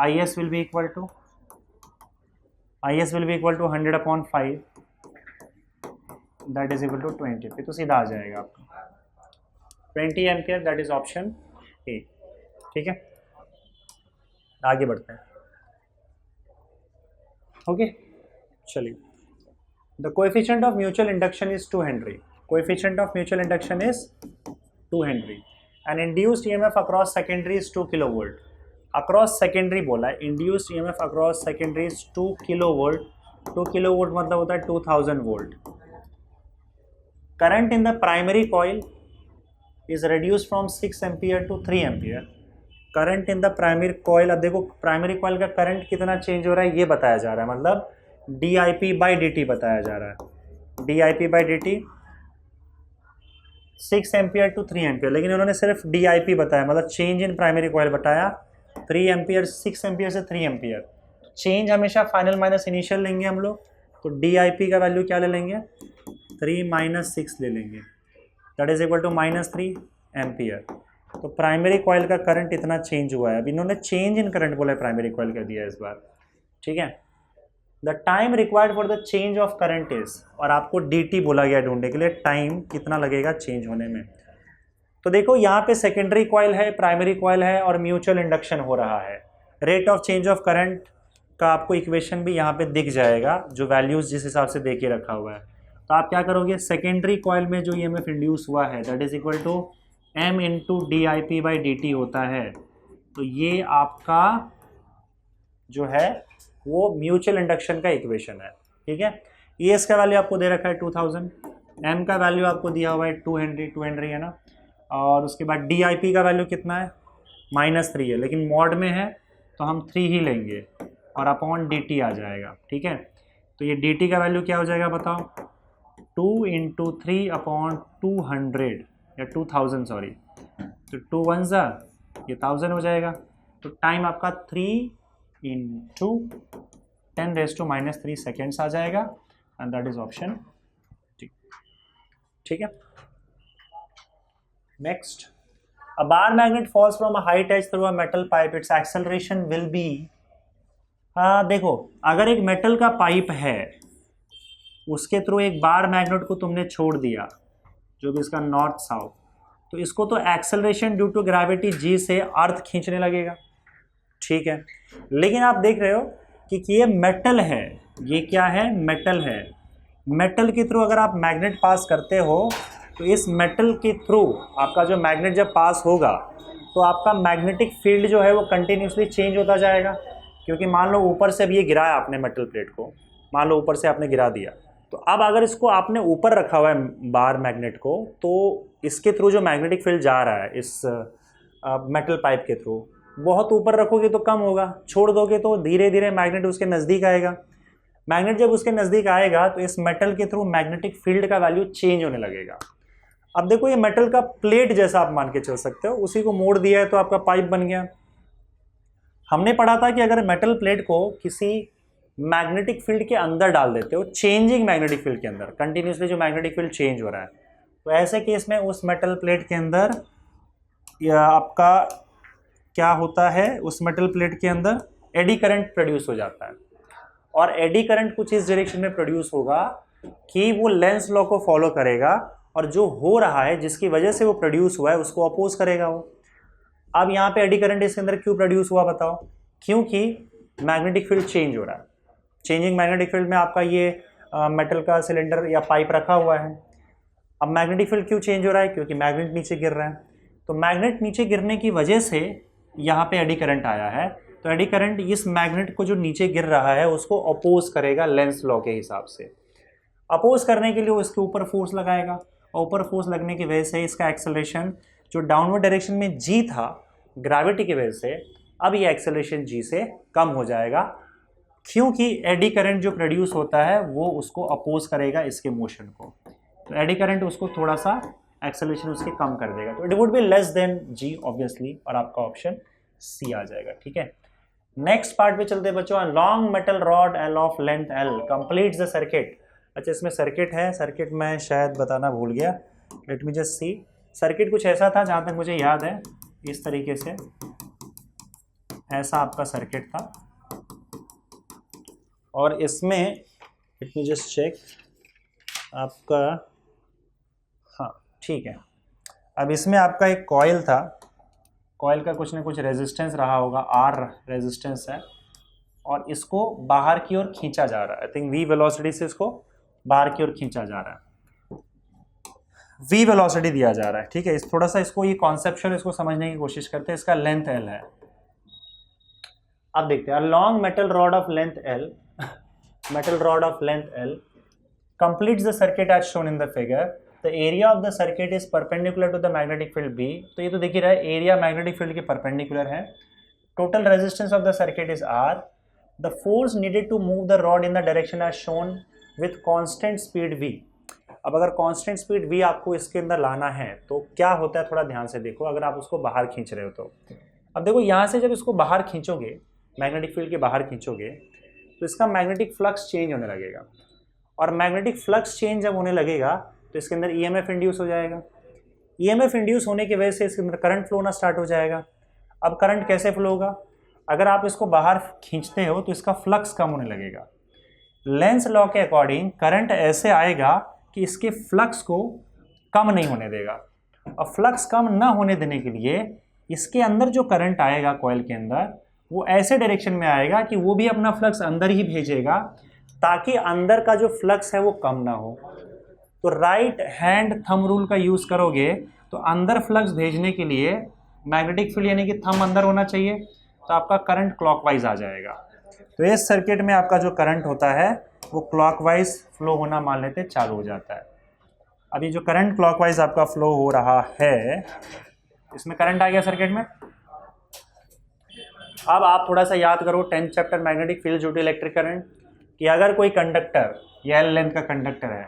IS will be equal to 100 upon 5 that is equal to 20, फिर तो सीधा आ जाएगा आपका 20 ampere, that is option A. ठीक है, आगे बढ़ते हैं। ओके, चलिए, the coefficient of mutual induction is 2 henry, coefficient of mutual induction is 2 henry and induced EMF across secondary is 2 kilovolt. Across secondary बोला है, induced EMF across secondary is 2 kilovolt, 2 kilovolt मतलब होता है 2000 volt. Current in the primary coil is reduced from 6 ampere to 3 ampere. Current in the primary coil, अब देखो primary coil का current कितना change हो रहा है ये बताया जा रहा है, मतलब dIP/dt बताया जा रहा है, dIP/dt 6 एम्पियर टू 3 एम्पियर, लेकिन उन्होंने सिर्फ dIP बताया, मतलब चेंज इन प्राइमरी कॉइल बताया 3 एम्पियर, 6 एम्पियर से 3 एम्पियर। चेंज हमेशा फाइनल माइनस इनिशियल लेंगे हम लोग, तो dIP का वैल्यू क्या ले लेंगे 3 माइनस 6 ले लेंगे, that is equal to -3 ampere. तो प्राइमरी कॉइल का करंट इतना चेंज हुआ है, अब इन्होंने चेंज इन करंट बोला है, प्राइमरी कॉइल का दिया है इस बार। ठीक है, the time required for the change of current is, और आपको dt बोला गया ढूंढने के लिए, टाइम कितना लगेगा चेंज होने में। तो देखो यहाँ पे सेकेंडरी कॉइल है, प्राइमरी कॉइल है और म्यूचुअल इंडक्शन हो रहा है। Rate of change of current का आपको इक्वेशन भी यहाँ पे दिख जाएगा, जो वैल्यूज जिस हिसाब से दे के रखा हुआ है। तो आप क्या करोगे, सेकेंडरी कॉइल में जो ईएमएफ इंड्यूस हुआ है that is equal to m into dIP/dt होता है। तो ये आपका जो है वो म्यूचुअल इंडक्शन का इक्वेशन है। ठीक है, ES का वैल्यू आपको दे रखा है 2000, M का वैल्यू आपको दिया हुआ है 2 हेनरी है ना, और उसके बाद dIP का वैल्यू कितना है -3 है, लेकिन मॉड में है तो हम 3 ही लेंगे और अपॉन dt आ जाएगा। ठीक है, तो ये dt का वैल्यू क्या हो जाएगा बताओ, 2 इंटू 3 अपॉन 200 या 2000 सॉरी, तो 2 1 ज़ा ये 1000 हो जाएगा। तो टाइम आपका 3 इंटू 10⁻³ सेकेंड्स आ जाएगा एंड दैट इज ऑप्शन। ठीक है, next, a bar magnet falls from a height as through a metal pipe, its acceleration will be. देखो अगर एक मेटल का पाइप है, उसके थ्रू एक बार मैग्नेट को तुमने छोड़ दिया, जो भी इसका नॉर्थ साउथ, तो इसको तो acceleration due to gravity G से अर्थ खींचने लगेगा। ठीक है, लेकिन आप देख रहे हो कि ये मेटल है, ये क्या है मेटल है, मेटल के थ्रू अगर आप मैग्नेट पास करते हो तो इस मेटल के थ्रू आपका जो मैग्नेट जब पास होगा तो आपका मैग्नेटिक फील्ड जो है वो कंटिन्यूसली चेंज होता जाएगा। क्योंकि मान लो ऊपर से भी ये गिराया आपने मेटल प्लेट को, मान लो ऊपर से आपने गिरा दिया, तो अब अगर इसको आपने ऊपर रखा हुआ है बार मैग्नेट को, तो इसके थ्रू जो मैग्नेटिक फील्ड जा रहा है इस मेटल पाइप के थ्रू, बहुत ऊपर रखोगे तो कम होगा, छोड़ दोगे तो धीरे धीरे मैग्नेट उसके नज़दीक आएगा। मैग्नेट जब उसके नज़दीक आएगा तो इस मेटल के थ्रू मैग्नेटिक फील्ड का वैल्यू चेंज होने लगेगा। अब देखो ये मेटल का प्लेट जैसा आप मान के चल सकते हो, उसी को मोड़ दिया है तो आपका पाइप बन गया। हमने पढ़ा था कि अगर मेटल प्लेट को किसी मैग्नेटिक फील्ड के अंदर डाल देते हो, चेंजिंग मैग्नेटिक फील्ड के अंदर, कंटिन्यूसली जो मैग्नेटिक फील्ड चेंज हो रहा है, तो ऐसे केस में उस मेटल प्लेट के अंदर आपका क्या होता है, उस मेटल प्लेट के अंदर एडी करंट प्रोड्यूस हो जाता है। और एडी करंट कुछ इस डायरेक्शन में प्रोड्यूस होगा कि वो लेंस लॉ को फॉलो करेगा, और जो हो रहा है जिसकी वजह से वो प्रोड्यूस हुआ है उसको अपोज करेगा वो। अब यहाँ पे एडी करंट इसके अंदर क्यों प्रोड्यूस हुआ बताओ, क्योंकि मैग्नेटिक फील्ड चेंज हो रहा है। चेंजिंग मैग्नेटिक फील्ड में आपका ये मेटल का सिलेंडर या पाइप रखा हुआ है। अब मैग्नेटिक फील्ड क्यों चेंज हो रहा है, क्योंकि मैग्नेट नीचे गिर रहा है। तो मैग्नेट नीचे गिरने की वजह से यहाँ पे एडी करंट आया है, तो एडी करंट इस मैग्नेट को जो नीचे गिर रहा है उसको अपोज करेगा लेंस लॉ के हिसाब से। अपोज करने के लिए वो इसके ऊपर फोर्स लगाएगा, और ऊपर फोर्स लगने की वजह से इसका एक्सेलरेशन जो डाउनवर्ड डायरेक्शन में जी था ग्रेविटी की वजह से, अब ये एक्सेलरेशन जी से कम हो जाएगा, क्योंकि एडी करंट जो प्रोड्यूस होता है वो उसको अपोज करेगा इसके मोशन को। तो एडी करंट उसको थोड़ा सा एक्सेलरेशन उसके कम कर देगा, तो it would be less than g obviously, और आपका ऑप्शन सी आ जाएगा। ठीक है, नेक्स्ट पार्ट पे चलते हैं बच्चों। Long metal rod L of length L completes the circuit. अच्छा, इसमें सर्किट है, सर्किट मैं शायद बताना भूल गया, let me just see. Circuit कुछ ऐसा था जहाँ तक मुझे याद है, इस तरीके से ऐसा आपका सर्किट था, और इसमें लेट मी जस्ट चेक आपका, हाँ ठीक है, अब इसमें आपका एक कॉइल था, कॉइल का कुछ ना कुछ रेजिस्टेंस रहा होगा, आर रेजिस्टेंस है, और इसको बाहर की ओर खींचा जा रहा है। आई थिंक वी वेलोसिटी से इसको बाहर की ओर खींचा जा रहा है, वी वेलोसिटी दिया जा रहा है। ठीक है, इस थोड़ा सा इसको ये कॉन्सेप्चुअल इसको समझने की कोशिश करते हैं। इसका लेंथ एल है, अब देखते हैं। Long metal rod of length L, metal rod of length L completes the circuit as shown in the figure. The area of the circuit is perpendicular to the magnetic field B. तो ये तो देख ही रहा है, area magnetic field के perpendicular है। Total resistance of the circuit is R. The force needed to move the rod in the direction as shown with constant speed V. अब अगर कांस्टेंट स्पीड V आपको इसके अंदर लाना है तो क्या होता है, थोड़ा ध्यान से देखो। अगर आप उसको बाहर खींच रहे हो तो अब देखो, यहाँ से जब इसको बाहर खींचोगे, मैग्नेटिक फील्ड के बाहर खींचोगे, तो इसका मैग्नेटिक फ्लक्स चेंज होने लगेगा, और मैग्नेटिक फ्लक्स चेंज जब होने लगेगा तो इसके अंदर ईएमएफ इंड्यूस हो जाएगा। ईएमएफ इंड्यूस होने की वजह से इसके अंदर करंट फ्लो होना स्टार्ट हो जाएगा। अब करंट कैसे फ्लो होगा, अगर आप इसको बाहर खींचते हो तो इसका फ्लक्स कम होने लगेगा। लेंस लॉ के अकॉर्डिंग करंट ऐसे आएगा कि इसके फ्लक्स को कम नहीं होने देगा, और फ्लक्स कम ना होने देने के लिए इसके अंदर जो करंट आएगा कॉइल के अंदर, वो ऐसे डायरेक्शन में आएगा कि वो भी अपना फ्लक्स अंदर ही भेजेगा, ताकि अंदर का जो फ्लक्स है वो कम ना हो। तो राइट हैंड थंब रूल का यूज करोगे तो अंदर फ्लक्स भेजने के लिए मैग्नेटिक फील्ड यानी कि थंब अंदर होना चाहिए, तो आपका करंट क्लॉकवाइज आ जाएगा। तो इस सर्किट में आपका जो करंट होता है वो क्लॉकवाइज फ्लो होना मान लेते चालू हो जाता है। अभी जो करंट क्लॉकवाइज आपका फ्लो हो रहा है, इसमें करंट आ गया सर्किट में। अब आप थोड़ा सा याद करो 10th chapter magnetic field due to electric current, कि अगर कोई कंडक्टर, यह एल लेंथ का कंडक्टर है,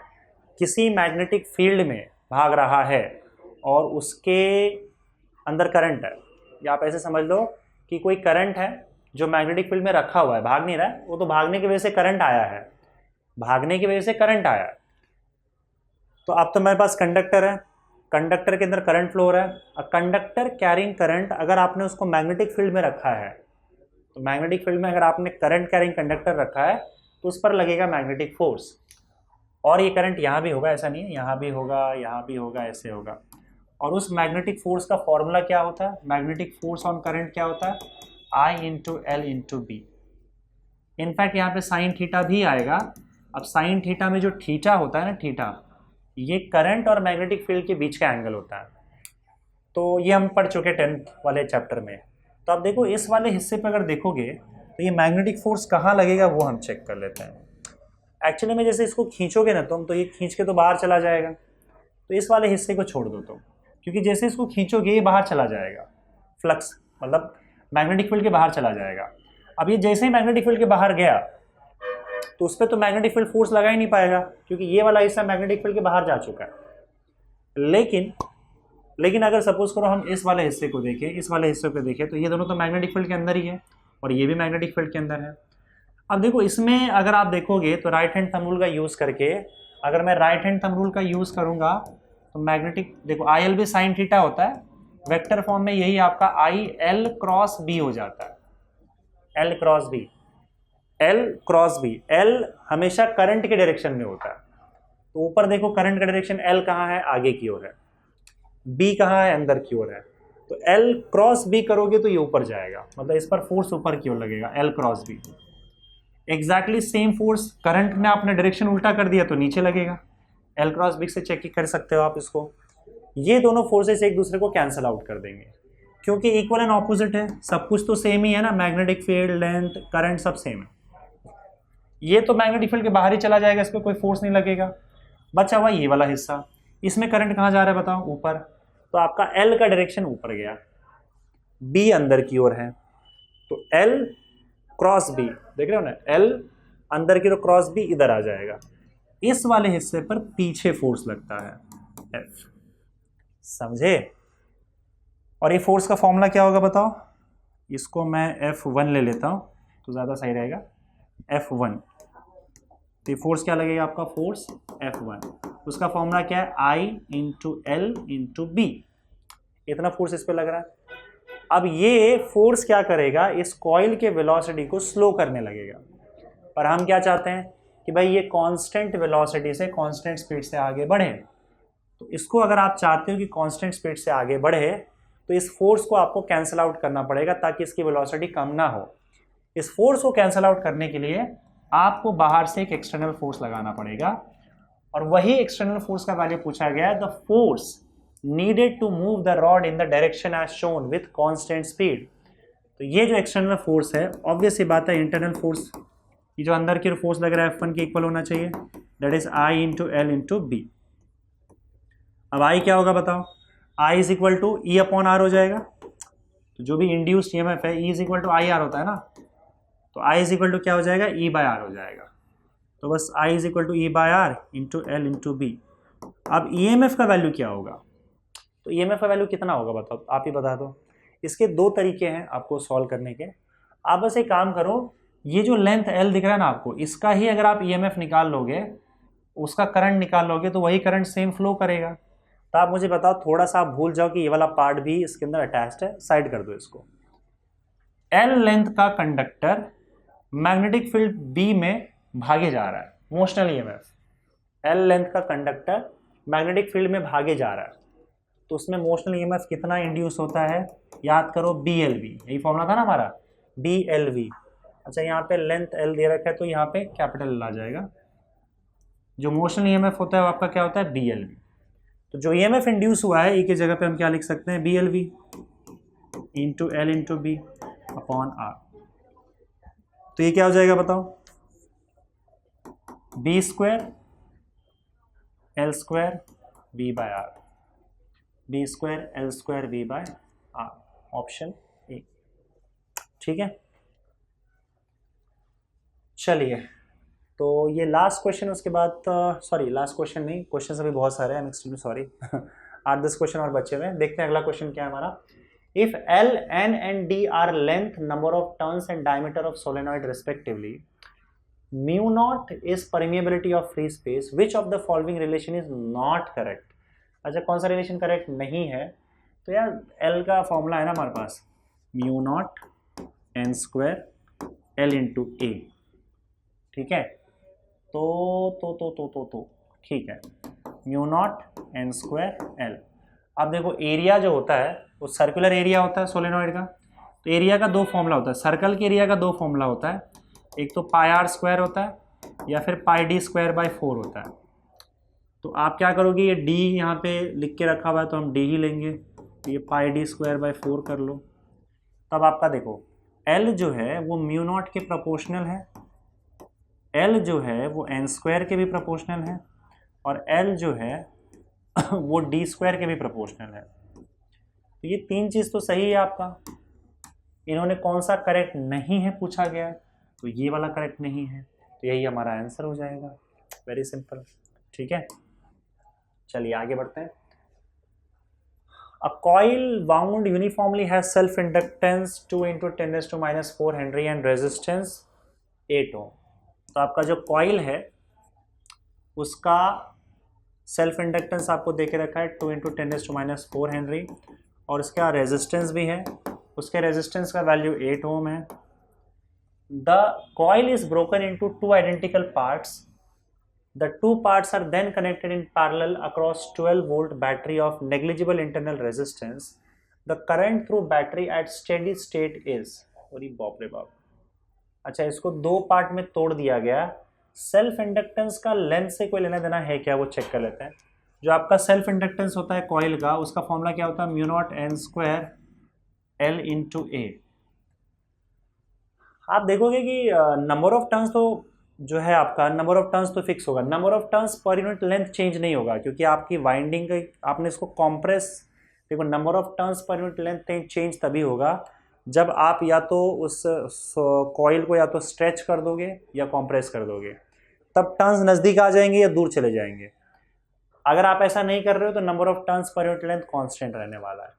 किसी मैग्नेटिक फील्ड में भाग रहा है और उसके अंदर करंट है, या आप ऐसे समझ लो कि कोई करंट है जो मैग्नेटिक फील्ड में रखा हुआ है, भाग नहीं रहा है, वो तो भागने की वजह से करंट आया है, भागने की वजह से करंट आया है। तो अब तो मेरे पास कंडक्टर है, कंडक्टर के अंदर करंट फ्लो हो रहा है। अ कंडक्टर कैरिंग करंट, अगर आपने उसको मैग्नेटिक फील्ड में रखा है, तो मैग्नेटिक फील्ड में अगर आपने करंट कैरिंग कंडक्टर रखा है तो उस पर लगेगा मैग्नेटिक फोर्स, और ये करंट यहाँ भी होगा, ऐसा नहीं है, यहाँ भी होगा, यहाँ भी होगा, ऐसे होगा। और उस मैग्नेटिक फोर्स का फॉर्मूला क्या होता है, मैग्नेटिक फोर्स ऑन करंट क्या होता है, I into L into B. In fact यहाँ पे साइन थीटा भी आएगा। अब साइन थीटा में जो थीटा होता है ना, थीटा, ये करंट और मैग्नेटिक फील्ड के बीच का एंगल होता है। तो ये हम पढ़ चुके 10th वाले चैप्टर में। तो अब देखो इस वाले हिस्से पर अगर देखोगे तो ये मैग्नेटिक फोर्स कहाँ लगेगा वो हम चेक कर लेते हैं। एक्चुअली में जैसे इसको खींचोगे ना तुम, तो ये खींच के तो बाहर चला जाएगा, तो इस वाले हिस्से को छोड़ दो तुम, क्योंकि जैसे इसको खींचोगे ये बाहर चला जाएगा, फ्लक्स मतलब मैग्नेटिक फील्ड के बाहर चला जाएगा। अब ये जैसे ही मैग्नेटिक फील्ड के बाहर गया तो उस पर तो मैग्नेटिक फील्ड फोर्स लगा ही नहीं पाएगा, क्योंकि ये वाला हिस्सा मैग्नेटिक फील्ड के बाहर जा चुका है। लेकिन अगर सपोज करो हम इस वाले हिस्से को देखें, इस वाले हिस्से को देखें, तो ये दोनों तो मैग्नेटिक फील्ड के अंदर ही है, और ये भी मैग्नेटिक फील्ड के अंदर है। अब देखो इसमें अगर आप देखोगे तो राइट हैंड थंब रूल का यूज़ करके, अगर मैं राइट हैंड थंब रूल का यूज़ करूँगा तो मैग्नेटिक, देखो आई एल भी साइन थीटा होता है, वेक्टर फॉर्म में यही आपका आई एल क्रॉस बी हो जाता है, L cross B, L cross B. L हमेशा करंट के डायरेक्शन में होता है, तो ऊपर देखो करंट का डायरेक्शन एल कहाँ है, आगे की ओर है, बी कहाँ है, अंदर की ओर है। तो एल क्रॉस बी करोगे तो ये ऊपर जाएगा, मतलब इस पर फोर्स ऊपर की ओर लगेगा, L cross B. Exactly same force current ने आपने डायरेक्शन उल्टा कर दिया तो नीचे लगेगा, एल क्रॉस बी से चेक कर सकते हो आप इसको। ये दोनों फोर्सेस एक दूसरे को कैंसिल आउट कर देंगे, क्योंकि इक्वल एंड ऑपोजिट है, सब कुछ तो सेम ही है ना, मैग्नेटिक फील्ड, लेंथ, करंट सब सेम है। ये तो मैग्नेटिक फील्ड के बाहर ही चला जाएगा, इस पर कोई फोर्स नहीं लगेगा। बचा हुआ ये वाला हिस्सा, इसमें करंट कहाँ जा रहा है बताओ, ऊपर। तो आपका एल का डायरेक्शन ऊपर गया, बी अंदर की ओर है, तो एल क्रॉस बी, देख रहे हो ना, एल अंदर की ओर क्रॉस बी इधर आ जाएगा। इस वाले हिस्से पर पीछे फोर्स लगता है, एफ। समझे? और ये फोर्स का फॉर्मूला क्या होगा बताओ, इसको मैं F1 ले लेता हूं तो ज्यादा सही रहेगा, F1। तो ये फोर्स क्या लगेगा आपका, फोर्स F1। उसका फॉर्मूला क्या है, I into L into B. इतना फोर्स इस पे लग रहा है। अब ये फोर्स क्या करेगा, इस कॉइल के वेलोसिटी को स्लो करने लगेगा। पर हम क्या चाहते हैं कि भाई ये कांस्टेंट वेलोसिटी से, कांस्टेंट स्पीड से आगे बढ़े। तो इसको अगर आप चाहते हो कि कांस्टेंट स्पीड से आगे बढ़े, तो इस फोर्स को आपको कैंसिल आउट करना पड़ेगा ताकि इसकी वेलोसिटी कम ना हो। इस फोर्स को कैंसिल आउट करने के लिए आपको बाहर से एक एक्सटर्नल फोर्स लगाना पड़ेगा, और वही एक्सटर्नल फोर्स का वैल्यू पूछा गया है, the force needed to move the rod in the direction as shown with constant speed. तो ये जो एक्सटर्नल फोर्स है, ऑब्वियस सी बात है, इंटरनल फोर्स, ये जो अंदर की फोर्स लग रहा है F1 के इक्वल होना चाहिए, that is I into L into B. अब I क्या होगा बताओ, I is equal to E upon R हो जाएगा। तो जो भी इंड्यूस्ड ईएमएफ है, E is equal to I R होता है ना, तो I इज इक्वल टू क्या हो जाएगा, E बाय आर हो जाएगा। तो बस I is equal to E by R into L into B. अब EMF का वैल्यू क्या होगा, तो EMF का वैल्यू कितना होगा बताओ, आप ही बता दो। इसके दो तरीके हैं आपको सॉल्व करने के। आप बस एक काम करो, ये जो लेंथ L दिख रहा है ना आपको, इसका ही अगर आप EMF निकाल लोगे, उसका करंट निकाल लोगे, तो वही करंट सेम फ्लो करेगा। तो आप मुझे बताओ, थोड़ा सा आप भूल जाओ कि ये वाला पार्ट भी इसके अंदर अटैच्ड है, साइड कर दो इसको। L लेंथ का कंडक्टर मैग्नेटिक फील्ड B में भागे जा रहा है, मोशनल EMF। L लेंथ का कंडक्टर मैग्नेटिक फील्ड में भागे जा रहा है, तो उसमें मोशनल EMF कितना इंड्यूस होता है, याद करो, BLV। यही फॉर्मूला था ना हमारा, BLV। अच्छा, यहाँ पे लेंथ L दे रखा है, तो यहाँ पे कैपिटल L आ जाएगा। जो मोशनल EMF होता है वो आपका क्या होता है, BLV। तो जो EMF इंड्यूस हुआ है, E की जगह पे हम क्या लिख सकते हैं, BLV into L into B upon R. तो ये क्या हो जाएगा बताओ, B square L square B by R, B square L square B by R, option A. ठीक है, चलिए, तो ये लास्ट क्वेश्चन, उसके बाद सॉरी लास्ट क्वेश्चन नहीं, क्वेश्चन अभी बहुत सारे हैं, I am extremely sorry. 8-10 question और बचे हुए हैं, देखते हैं अगला क्वेश्चन क्या है हमारा। If L, N and D are length, number of turns and diameter of solenoid respectively, mu naught is permeability of free space, which of the following relation is not correct? अच्छा, कौन सा relation correct नहीं है, तो यार L का formula है ना हमारे पास, mu naught N square L into A. ठीक है, तो ठीक है, mu naught N square L. अब देखो, एरिया जो होता है वो सर्कुलर एरिया होता है सोलेनॉइड का, तो एरिया का दो फॉर्मूला होता है, सर्कल के एरिया का दो फॉर्मूला होता है, एक तो पाई आर स्क्वायर होता है या फिर पाई डी स्क्वायर बाय 4 होता है। तो आप क्या करोगे, ये डी यहाँ पे लिख के रखा हुआ है तो हम डी ही लेंगे, तो ये पाई डी स्क्वायर बाय 4 कर लो। तब आपका देखो, एल जो है वो म्यू नॉट के प्रोपोर्शनल है, एल जो है वो एन स्क्वायर के भी प्रोपोर्शनल है, और एल जो है वो डी स्क्वायर के भी प्रोपोर्शनल है। तो ये तीन चीज़ तो सही है आपका। इन्होंने कौन सा करेक्ट नहीं है पूछा गया है, तो ये वाला करेक्ट नहीं है, तो यही हमारा आंसर हो जाएगा। Very simple. ठीक है, चलिए आगे बढ़ते हैं। A coil wound uniformly has self inductance 2 × 10⁻⁴ Henry and resistance 8 ओम। तो आपका जो कॉइल है उसका सेल्फ इंडक्टेंस आपको देके रखा है 2 × 10⁻⁴ हेनरी, और इसका रेजिस्टेंस भी है, उसके रेजिस्टेंस का वैल्यू 8 ओम है। The coil is broken into 2 identical parts, the 2 parts are then connected in parallel across 12-volt battery of negligible internal resistance. The current through battery at steady state is, अरे बाप रे बाप। अच्छा, इसको 2 part में तोड़ दिया गया। सेल्फ इंडक्टेंस का लेंथ से कोई लेना देना है क्या, वो चेक कर लेते हैं। जो आपका सेल्फ इंडक्टेंस होता है कॉइल का, उसका फॉर्मूला क्या होता है, mu naught N square L into A. आप देखोगे कि नंबर ऑफ टर्न्स तो जो है आपका नंबर ऑफ टर्न्स तो फिक्स होगा, number of turns per unit length change नहीं होगा, क्योंकि आपकी वाइंडिंग का आपने इसको कॉम्प्रेस, देखो number of turns per unit length change तभी होगा जब आप या तो उस कॉइल को या तो स्ट्रेच कर दोगे या कॉम्प्रेस कर दोगे, तब टर्न्स नज़दीक आ जाएंगे या दूर चले जाएंगे। अगर आप ऐसा नहीं कर रहे हो तो number of turns per unit length constant रहने वाला है।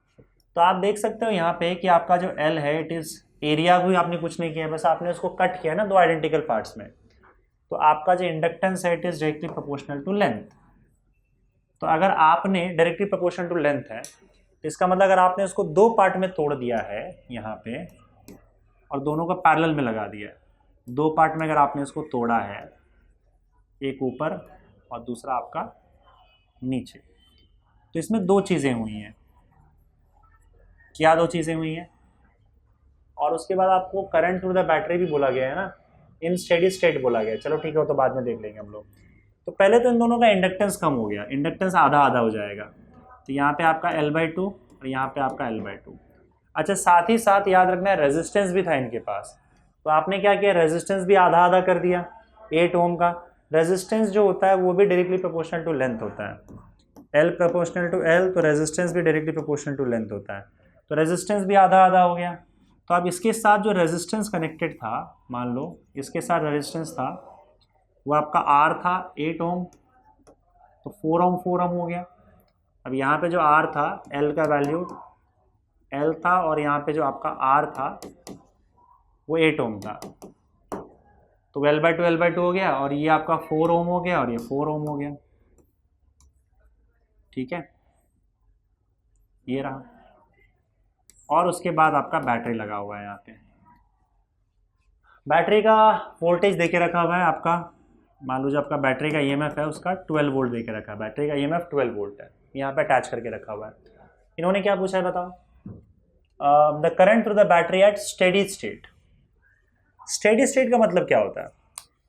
तो आप देख सकते हो यहाँ पे कि आपका जो L है इट इज एरिया को आपने कुछ नहीं किया, बस आपने उसको कट किया ना दो आइडेंटिकल पार्ट्स में, तो आपका जो इंडक्टेंस है it is directly proportional to length. तो अगर आपने डायरेक्टली प्रोपोर्शनल टू लेंथ है, तो इसका मतलब अगर आपने उसको दो पार्ट में तोड़ दिया है यहाँ पे और दोनों को पैरेलल में लगा दिया है, दो पार्ट में अगर आपने इसको तोड़ा है, एक ऊपर और दूसरा आपका नीचे, तो इसमें दो चीज़ें हुई हैं। क्या दो चीज़ें हुई हैं? और उसके बाद आपको करंट थ्रू द बैटरी भी बोला गया है ना, इन स्टेडी स्टेट बोला गया है। चलो ठीक है, वो तो बाद में देख लेंगे हम लोग। तो पहले तो इन दोनों का इंडक्टेंस कम हो गया, इंडक्टेंस आधा आधा हो जाएगा, तो यहाँ पे आपका L/2 और यहाँ पे आपका L/2। अच्छा, साथ ही साथ याद रखना है रेजिस्टेंस भी था इनके पास, तो आपने क्या किया, रेजिस्टेंस भी आधा आधा कर दिया। 8 ओम का रेजिस्टेंस जो होता है वो भी डायरेक्टली प्रोपोर्शनल टू लेंथ होता है, L प्रोपोर्शनल टू L, तो रेजिस्टेंस भी डायरेक्टली प्रोपोर्शनल टू लेंथ होता है, तो रेजिस्टेंस भी आधा आधा हो गया। तो अब इसके साथ जो रेजिस्टेंस कनेक्टेड था, मान लो इसके साथ रेजिस्टेंस था, वो आपका R था 8 ओम, तो 4 ओम हो गया। अब यहाँ पे जो R था, L का वैल्यू L था, और यहाँ पे जो आपका R था वो 8 ओम था, तो L/2 हो गया, और ये आपका 4 ओम हो गया और ये 4 ओम हो गया। ठीक है, ये रहा। और उसके बाद आपका बैटरी लगा हुआ है यहाँ पे, बैटरी का वोल्टेज देके रखा हुआ है आपका, मान लो जो आपका बैटरी का EMF है उसका 12 वोल्ट देके रखा है, बैटरी का EMF 12 वोल्ट है, यहाँ पे अटैच करके रखा हुआ है। इन्होंने क्या पूछा है बताओ, the current through the battery at steady state. Steady state का मतलब क्या होता है?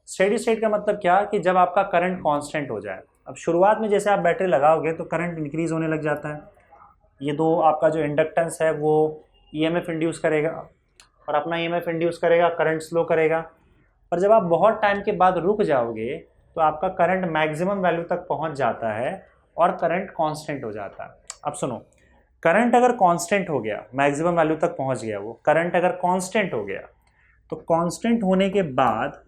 स्टेडी स्टेट का मतलब क्या, कि जब आपका करंट कांस्टेंट हो जाए। अब शुरुआत में जैसे आप बैटरी लगाओगे तो करंट इंक्रीज होने लग जाता है, ये दो आपका जो इंडक्टेंस है वो EMF इंड्यूस करेगा और अपना EMF इंड्यूस करेगा, करंट स्लो करेगा। पर जब आप बहुत टाइम के बाद रुक जाओगे तो आपका करंट मैक्सिमम वैल्यू तक पहुंच जाता है और करंट कांस्टेंट हो जाता है। अब सुनो, करंट अगर कांस्टेंट हो गया, मैक्सिमम वैल्यू तक पहुंच गया, वो करंट अगर कांस्टेंट हो गया, तो कांस्टेंट होने के बाद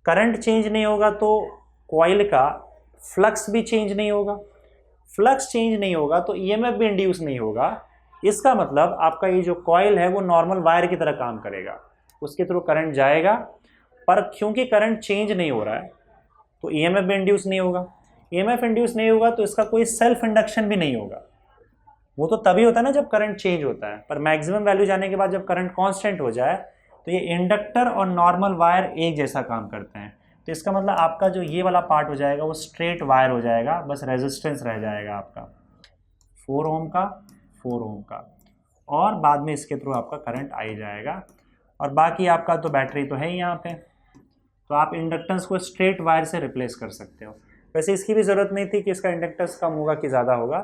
करंट चेंज नहीं होगा तो कॉइल का फ्लक्स भी चेंज नहीं होगा, फ्लक्स चेंज नहीं होगा तो EMF भी इंड्यूस नहीं होगा। इसका मतलब आपका ये जो कॉइल है वो नॉर्मल वायर की तरह काम करेगा, उसके थ्रू करंट जाएगा, पर क्योंकि करंट चेंज नहीं हो रहा है तो EMF भी इंड्यूस नहीं होगा। EMF इंड्यूस नहीं होगा तो इसका कोई सेल्फ इंडक्शन भी नहीं होगा, वो तो तभी होता है ना जब करंट चेंज होता है। पर मैक्सिमम वैल्यू जाने के बाद जब करंट कांस्टेंट हो जाए तो ये इंडक्टर और नॉर्मल वायर एक जैसा काम करते हैं, तो इसका मतलब आपका जो ये वाला पार्ट हो जाएगा वो स्ट्रेट वायर हो जाएगा, बस रेजिस्टेंस रह जाएगा आपका 4 ओम का, 4 ओम का, और बाद में इसके थ्रू आपका करंट आ ही जाएगा। और बाकी आपका तो बैटरी तो है ही यहाँ पे, तो आप इंडक्टेंस को स्ट्रेट वायर से रिप्लेस कर सकते हो। वैसे इसकी भी ज़रूरत नहीं थी कि इसका इंडक्टेंस कम होगा कि ज़्यादा होगा,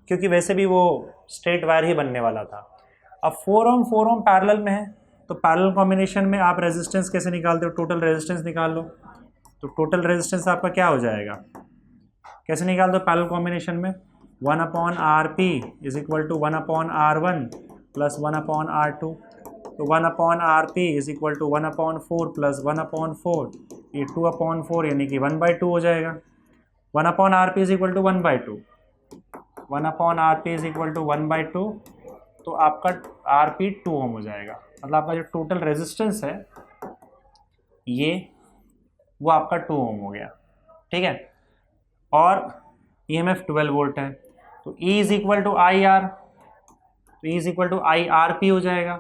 क्योंकि वैसे भी वो स्ट्रेट वायर ही बनने वाला था। अब 4 ओम पैरेलल में है, तो पैरेलल कॉम्बिनेशन में आप रेजिस्टेंस कैसे निकालते हो, टोटल रेजिस्टेंस निकाल लो, तो टोटल रेजिस्टेंस आपका क्या हो जाएगा, कैसे निकाल दो पैरेलल कॉम्बिनेशन में, 1/RP is equal to 1/R1 plus 1/R2, तो 1/RP is equal to 1/4 plus 1/4, ये 2/4 यानी कि 1/2 हो जाएगा। 1/RP is equal to 1/2, 1/RP is equal to 1/2, तो आपका RP 2 ओम हो जाएगा। मतलब आपका जो टोटल रेजिस्टेंस है ये वो आपका 2 ओम हो गया, ठीक है। और EMF 12 वोल्ट है, तो E is equal to IR, तो E is equal to IRP हो जाएगा,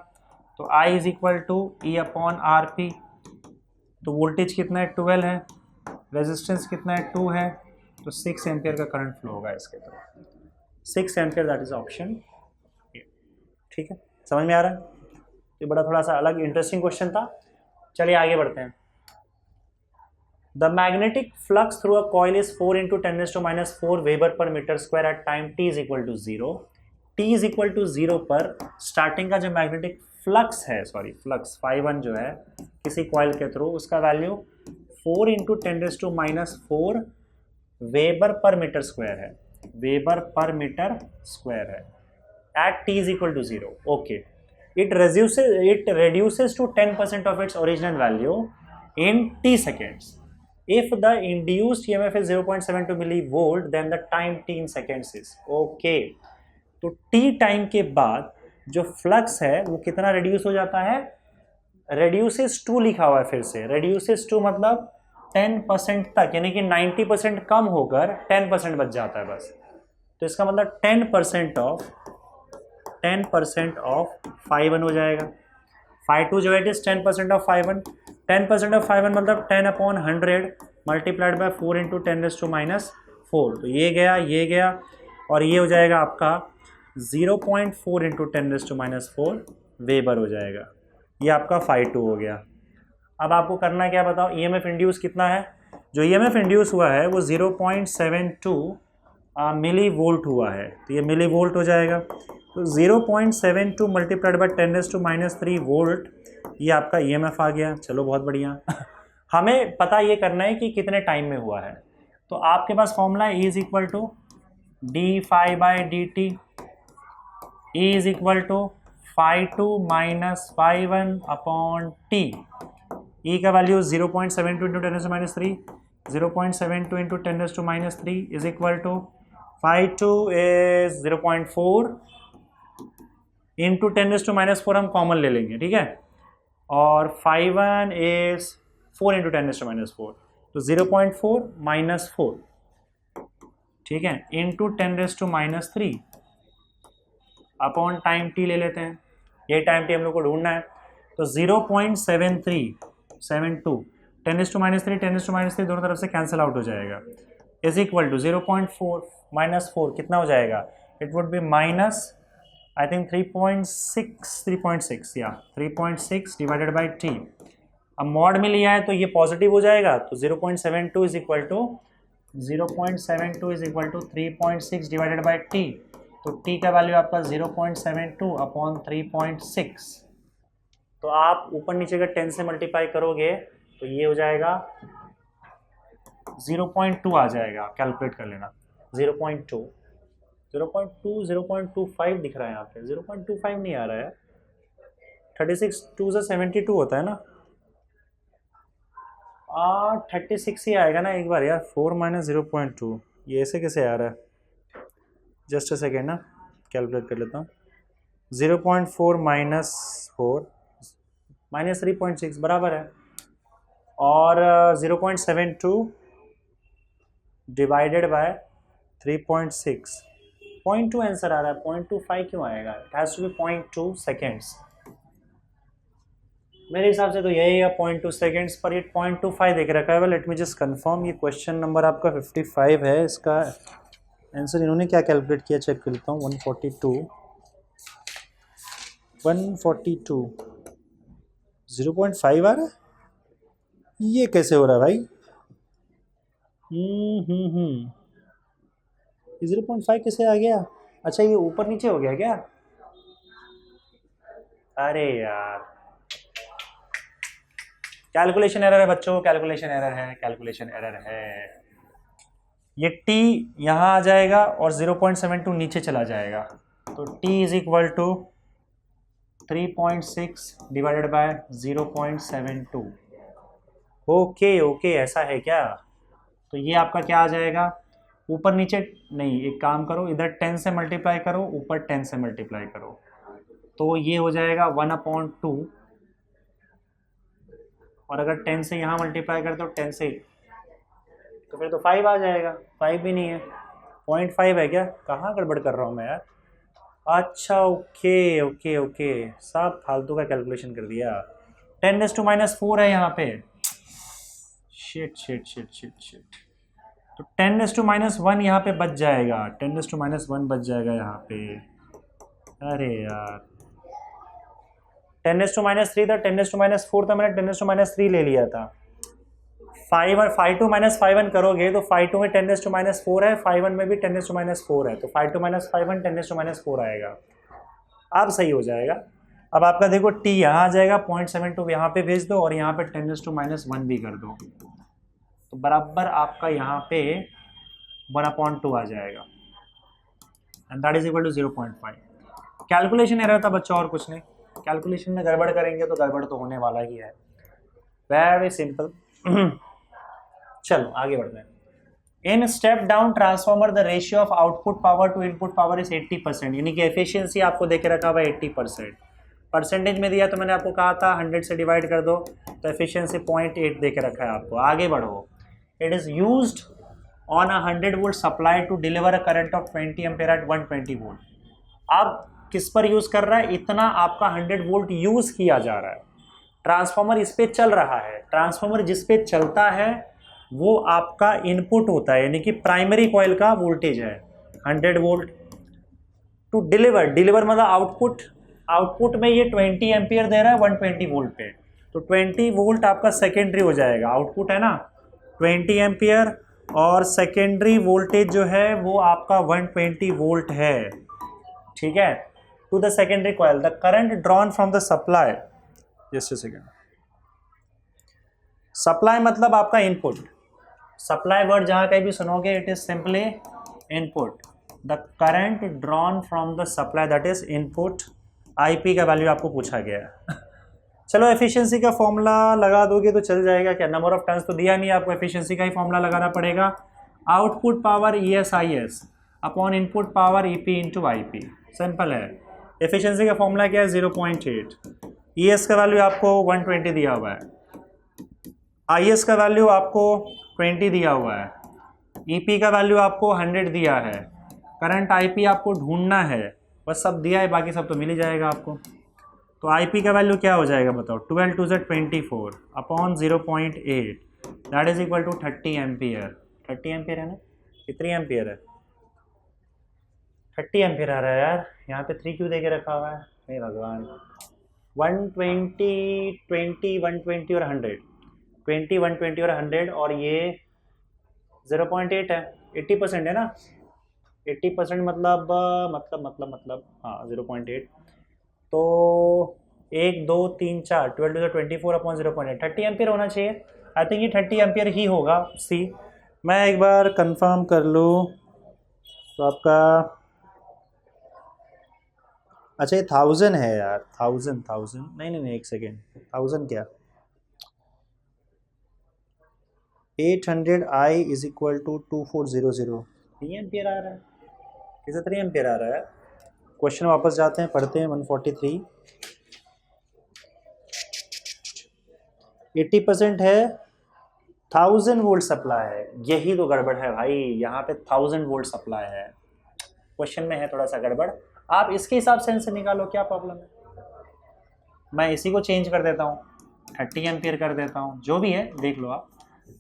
तो I is equal to E/RP, तो वोल्टेज कितना है 12 है, रेजिस्टेंस कितना है 2 है, तो 6 एम्पियर का करंट फ्लो होगा इसके तरफ, 6 एम्पियर, दैट इज ऑप्शन। ठीक है, समझ में आ रहा है? ये बड़ा थोड़ा सा अलग इंटरेस्टिंग क्वेश्चन था। चलिए आगे बढ़ते हैं। The magnetic flux through a coil is 4 × 10⁻⁻⁴ weber per metre square at time t is equal to 0 t is equal to 0 पर स्टार्टिंग का जो मैग्नेटिक फ्लक्स है, सॉरी फ्लक्स φ1 जो है किसी कॉइल के थ्रू, उसका value 4 × 10⁻⁴ weber per metre square है, वेबर पर मीटर स्क्वायर है at t is equal to 0. Okay, it reduces to 10% of its original value in t seconds. If the induced EMF is 0.72 millivolt, then the time t in seconds is okay. तो t time के बाद जो flux है वो कितना reduce हो जाता है, reduces to लिखा हुआ है फिर से, reduces to मतलब 10% तक, यानी कि 90% कम होकर 10% बच जाता है बस। तो इसका मतलब 10% ऑफ φ1 हो जाएगा, φ2 जो है इट इज 10% ऑफ φ1, 10% ऑफ φ1 मतलब 10/100 मल्टीप्लाइड बाय 4 × 10⁻⁴। तो ये गया और ये हो जाएगा आपका 0.4 × 10⁻⁴ वेबर हो जाएगा। ये आपका φ2 हो गया। अब आपको करना क्या बताओ, EMF इंड्यूस कितना है, जो EMF इंड्यूस हुआ है वो 0.72 मिली वोल्ट हुआ है, तो ये मिली वोल्ट हो जाएगा। तो 0.72 मल्टीप्लाइड बाय 10⁻³ वोल्ट, ये आपका EMF आ गया। चलो बहुत बढ़िया। हमें पता ये करना है कि कितने टाइम में हुआ है, तो आपके पास फॉर्मूला है E is equal to d∅dt, E is equal to φ2 minus φ1 upon t। E का value 0.72 × 10⁻³ 0.72 × 10⁻³ is equal to φ2 is 0.4 into 10⁻⁴ हम कॉमन ले लेंगे, ठीक है, और φ1 इज 4 × 10⁻⁴, तो 0.4 माइनस 4, ठीक है, इंटू 10⁻³ अपॉन टाइम t ले लेते हैं, ये टाइम t हम लोग को ढूंढना है। तो 0.7372 10⁻³ 10⁻³ दोनों तरफ से कैंसिल आउट हो जाएगा, इज इक्वल टू 0.4 माइनस 4 कितना हो जाएगा, it would B minus I think 3.6 या 3.6 डिवाइडेड बाई t। अब मॉड में लिया है तो ये पॉजिटिव हो जाएगा, तो 0.72 is equal to 3.6 divided by t, तो t का वैल्यू आपका 0.72 अपॉन 3.6। तो आप ऊपर नीचे का 10 से मल्टीप्लाई करोगे तो ये हो जाएगा 0.2 आ जाएगा, कैलकुलेट कर लेना, 0.2 0.25 दिख रहा है यहाँ पे, 0.25 नहीं आ रहा है, 36 2 से 72 होता है ना, 36 ही आएगा ना एक बार यार, 4 माइनस 0.2 ये ऐसे कैसे आ रहा है, जस्ट अ सेकेंड ना, कैलकुलेट कर लेता हूँ। 0.4 माइनस 4 माइनस 3.6 बराबर है, और 0.72 डिवाइडेड बाय 3.6, 0.2 आंसर आ रहा है, 0.25 क्यों आएगा, it has to be 0.2 seconds. मेरे हिसाब से तो यही है 0.2 सेकेंड्स, पर ये 0.25 देख रखा है। लेट मी जस्ट कंफर्म, ये क्वेश्चन नंबर आपका 55 है, इसका आंसर इन्होंने क्या कैलकुलेट किया चेक कर लेता हूँ। 142 0.5 आ रहा है, ये कैसे हो रहा है भाई, 0.5 कैसे आ गया, अच्छा ये ऊपर नीचे हो गया क्या, अरे यार कैलकुलेशन एरर है बच्चों, कैलकुलेशन एरर है। ये t यहाँ आ जाएगा और 0.72 नीचे चला जाएगा, तो t is equal to 3.6 divided by 0.72। Okay ऐसा है क्या, तो ये आपका क्या आ जाएगा, ऊपर नीचे नहीं, एक काम करो, इधर 10 से मल्टीप्लाई करो, ऊपर 10 से मल्टीप्लाई करो, तो ये हो जाएगा 1/2, और अगर 10 से यहाँ मल्टीप्लाई कर दो 10 से, तो फिर तो 5 आ जाएगा, 5 भी नहीं है, 0.5 है क्या, कहाँ गड़बड़ कर रहा हूँ मैं यार, अच्छा ओके सब फालतू का कैलकुलेशन कर दिया, 10⁻⁴ है यहाँ पे, शिट, तो 10⁻1 यहाँ पे बच जाएगा, 10⁻1 बच जाएगा यहाँ पे, अरे यार 10⁻³ था, 10⁻4 था, मैंने 10⁻³ ले लिया था, phi2 माइनस phi1 करोगे तो phi2 में 10⁻⁴ है, phi1 में भी 10⁻⁴ है, तो phi2 माइनस phi1 10⁻⁴ आएगा। अब सही हो जाएगा। अब आपका देखो t यहाँ आ जाएगा, 0.72 यहाँ पे भेज दो और यहाँ पे 10⁻⁻1 भी कर दो, तो बराबर आपका यहाँ पे 1/2 आ जाएगा, and that is equal to 0.5। Calculation error था बच्चा, और कुछ नहीं। कैलकुलेशन में गड़बड़ करेंगे तो गड़बड़ तो होने वाला ही है, वेरी सिंपल। चलो आगे बढ़ते हैं। In step down transformer the ratio of output power to input power is 80%, यानी कि एफिशिएंसी आपको देके रखा हुआ है 80%। परसेंटेज में दिया तो मैंने आपको कहा था 100 से डिवाइड कर दो, तो एफिशिएंसी 0.8 देके रखा है आपको। आगे बढ़ो। It is used on a 100 volt supply to deliver a current of 20 ampere at 120 volt. अब किस पर यूज कर रहा है, इतना आपका 100 वोल्ट यूज किया जा रहा है, ट्रांसफॉर्मर इस पे चल रहा है। ट्रांसफॉर्मर जिस पे चलता है वो आपका इनपुट होता है, यानी कि प्राइमरी कॉइल का वोल्टेज है 100 वोल्ट। टू डिलीवर मतलब आउटपुट में ये 20 एम्पियर दे रहा है 120 वोल्ट पे, तो 20 वोल्ट आपका सेकेंडरी हो जाएगा। आउटपुट है ना 20 एम्पियर और सेकेंडरी वोल्टेज जो है वो आपका 120 वोल्ट है, ठीक है। To the secondary coil the current drawn from the supply, just a second, supply मतलब आपका इनपुट। सप्लाई वर्ड जहां कहीं भी सुनोगे it is simply input. The current drawn from the supply that is input. IP का value आपको पूछा गया है। चलो एफिशिएंसी का फॉर्मूला लगा दोगे तो चल जाएगा क्या, नंबर ऑफ टर्न्स तो दिया नहीं आपको, एफिशिएंसी का ही फॉर्मूला लगाना पड़ेगा। Output power ESIS upon input power EP into IP, simple है। एफिशिएंसी का फॉर्मूला क्या है 0.8। ES का वैल्यू आपको 120 दिया हुआ है, IS का वैल्यू आपको 20 दिया हुआ है, EP का वैल्यू आपको 100 दिया है, करंट IP आपको ढूंढना है, बस सब दिया है, बाकी सब तो मिल ही जाएगा आपको। तो IP का वैल्यू क्या हो जाएगा बताओ, 12 2 24 upon 0.8 that is equal to 30 ampere. 30 ampere है ना, कितनी एम्पियर है, 30 एम्पियर आ रहा है यार, यहाँ पे 3 क्यों दे के रखा हुआ है, नहीं भगवान। 120 20 120 और 100, 20 120 और 100, और ये 0.8 है, 80% है ना, 80% मतलब हाँ 0.8, तो 1 2 3 4 12 24 अपॉन 0.8 30 एम्पियर होना चाहिए। आई थिंक ये 30 एम्पियर ही होगा। सी मैं एक बार कंफर्म कर लूँ तो आपका, अच्छा ये 1000 है यार, 1000 नहीं एक सेकेंड, 1000 क्या, 800I is equal to 2400, 3 ampere आ रहा है, किसे 3 एम्पियर आ रहा है। क्वेश्चन वापस जाते हैं, पढ़ते हैं। 143 80% है, 1000 वोल्ट सप्लाई है, यही तो गड़बड़ है भाई, यहाँ पे 1000 वोल्ट सप्लाई है, क्वेश्चन में है थोड़ा सा गड़बड़। आप इसके हिसाब से आंसर निकालो, क्या प्रॉब्लम है। मैं इसी को चेंज कर देता हूँ, 30 एम्पियर कर देता हूँ, जो भी है देख लो आप,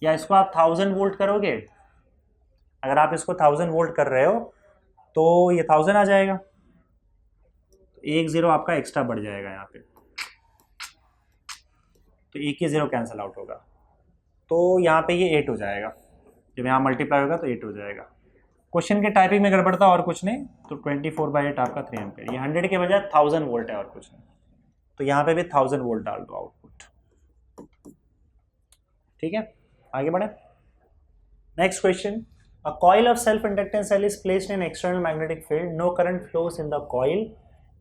या इसको आप 1000 वोल्ट करोगे, अगर आप इसको 1000 वोल्ट कर रहे हो तो ये 1000 आ जाएगा, एक जीरो आपका एक्स्ट्रा बढ़ जाएगा यहाँ पे, तो एक ही जीरो कैंसिल आउट होगा, तो यहाँ पे ये 8 हो जाएगा, जब यहाँ मल्टीप्लाई होगा तो 8 हो जाएगा। क्वेश्चन के टाइपिंग में गड़बड़ था और कुछ नहीं, तो 24/8 आपका 3 एम्पियर, ये 100 के बजाय 1000 वोल्ट है और कुछ नहीं, तो यहाँ पे भी 1000 वोल्ट डाल दो आउटपुट, ठीक है। आगे बढ़े। Next question, a coil of self inductance L is placed in external magnetic field, no current flows in the coil,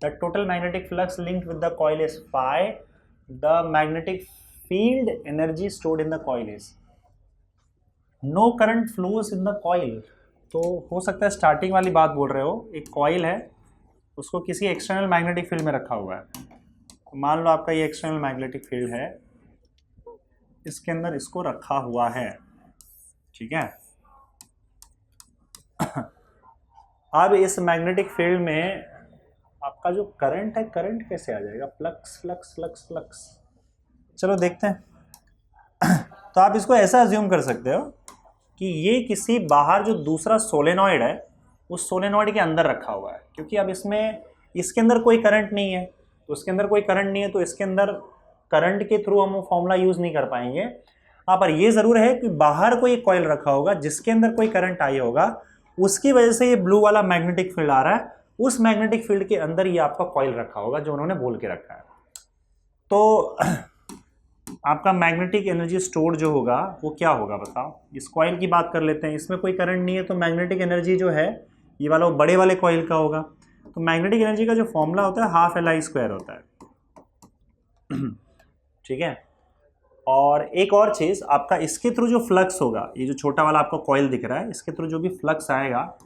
the total magnetic flux linked with the coil is phi, the magnetic field energy stored in the coil is, no current flows in the coil, तो हो सकता है starting वाली बात बोल रहे हो, एक कॉइल है उसको किसी एक्सटर्नल मैग्नेटिक फील्ड में रखा हुआ है, तो मान लो आपका ये एक्सटर्नल मैग्नेटिक फील्ड है, इसके अंदर इसको रखा हुआ है, ठीक है। अब इस मैग्नेटिक फील्ड में आपका जो करंट है, करंट कैसे आ जाएगा, फ्लक्स फ्लक्स फ्लक्स फ्लक्स, चलो देखते हैं। तो आप इसको ऐसा अज्यूम कर सकते हो कि ये किसी बाहर जो दूसरा सोलेनॉइड है उस सोलेनॉइड के अंदर रखा हुआ है, क्योंकि अब इसमें इसके अंदर कोई करंट नहीं है, तो उसके अंदर कोई करंट नहीं है, तो इसके अंदर करंट के थ्रू हम वो फॉर्मूला यूज़ नहीं कर पाएंगे। हाँ, पर ये जरूर है कि बाहर कोई कॉइल रखा होगा जिसके अंदर कोई करंट आई होगा, उसकी वजह से ये ब्लू वाला मैग्नेटिक फील्ड आ रहा है, उस मैग्नेटिक फील्ड के अंदर ये आपका कॉइल रखा होगा जो उन्होंने बोल के रखा है। तो आपका मैग्नेटिक एनर्जी स्टोर जो होगा वो क्या होगा बताओ। इस कॉइल की बात कर लेते हैं, इसमें कोई करंट नहीं है, तो मैग्नेटिक एनर्जी जो है ये वाला वो बड़े वाले कॉइल का होगा। तो मैग्नेटिक एनर्जी का जो फॉर्मूला होता है हाफ Li² होता है। ठीक है। और एक और चीज, आपका इसके थ्रू जो फ्लक्स होगा, ये जो छोटा वाला आपको कॉइल दिख रहा है, इसके थ्रू जो भी फ्लक्स आएगा,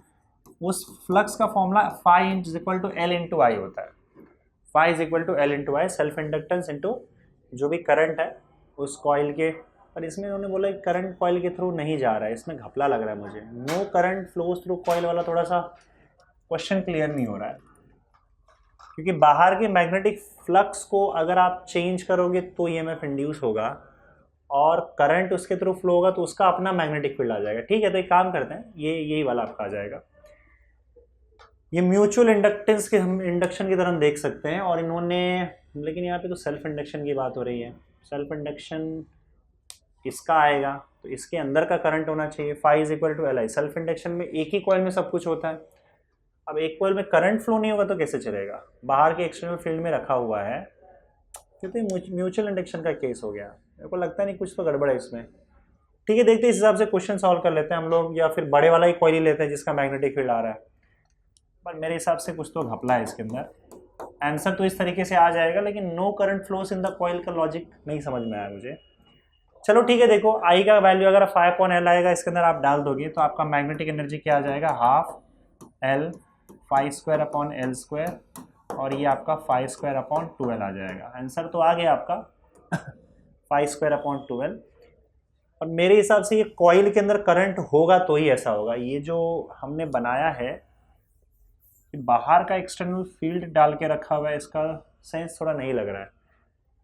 उस फ्लक्स का फॉर्मूला phi = L × I होता है। phi = L × I, self inductance into जो भी करंट है उस कॉइल के। पर इसमें उन्होंने बोला करंट कॉइल के थ्रू नहीं जा रहा है, इसमें घपला लग रहा है मुझे। No current flows through coil वाला थोड़ा सा क्वेश्चन क्लियर नहीं हो रहा है, क्योंकि बाहर के मैग्नेटिक फ्लक्स को अगर आप चेंज करोगे तो ईएमएफ इंड्यूस होगा, और करंट उसके थ्रू फ्लो होगा तो उसका अपना मैग्नेटिक फील्ड आ जाएगा। ठीक है, तो एक काम करते हैं, यही वाला आपका आ जाएगा। ये म्यूचुअल इंडक्टेंस के हम इंडक्शन की तरह देख सकते हैं, और इन्होंने, लेकिन यहाँ पे तो सेल्फ इंडक्शन की बात हो रही है। सेल्फ इंडक्शन इसका आएगा तो इसके अंदर का करंट होना चाहिए। phi = Li। सेल्फ इंडक्शन में एक ही कॉइल में सब कुछ होता है। अब एक कॉइल में करंट फ्लो नहीं होगा तो कैसे चलेगा, बाहर के एक्सटर्नल फील्ड में रखा हुआ है, क्योंकि म्यूचुअल इंडक्शन का केस हो गया। मेरे को लगता नहीं, कुछ तो गड़बड़ है इसमें। ठीक है, देखते हैं इस हिसाब से क्वेश्चन सॉल्व कर लेते हैं हम लोग, या फिर बड़े वाला ही कॉइल ही लेते हैं जिसका मैग्नेटिक फील्ड आ रहा है। पर मेरे हिसाब से कुछ तो घपला है इसके अंदर। आंसर तो इस तरीके से आ जाएगा, लेकिन no current flows in the coil का लॉजिक नहीं समझ में आया मुझे। चलो ठीक है, देखो आई का वैल्यू अगर 5/L आएगा, इसके अंदर आप डाल दोगे तो आपका मैग्नेटिक एनर्जी क्या आ जाएगा, हाफ L phi² / L², और ये आपका phi² / 2L आ जाएगा। आंसर तो आ गया आपका phi² / 2L। और मेरे हिसाब से ये कॉइल के अंदर करंट होगा तो ही ऐसा होगा। ये जो हमने बनाया है, बाहर का एक्सटर्नल फील्ड डाल के रखा हुआ है, इसका सेंस थोड़ा नहीं लग रहा है,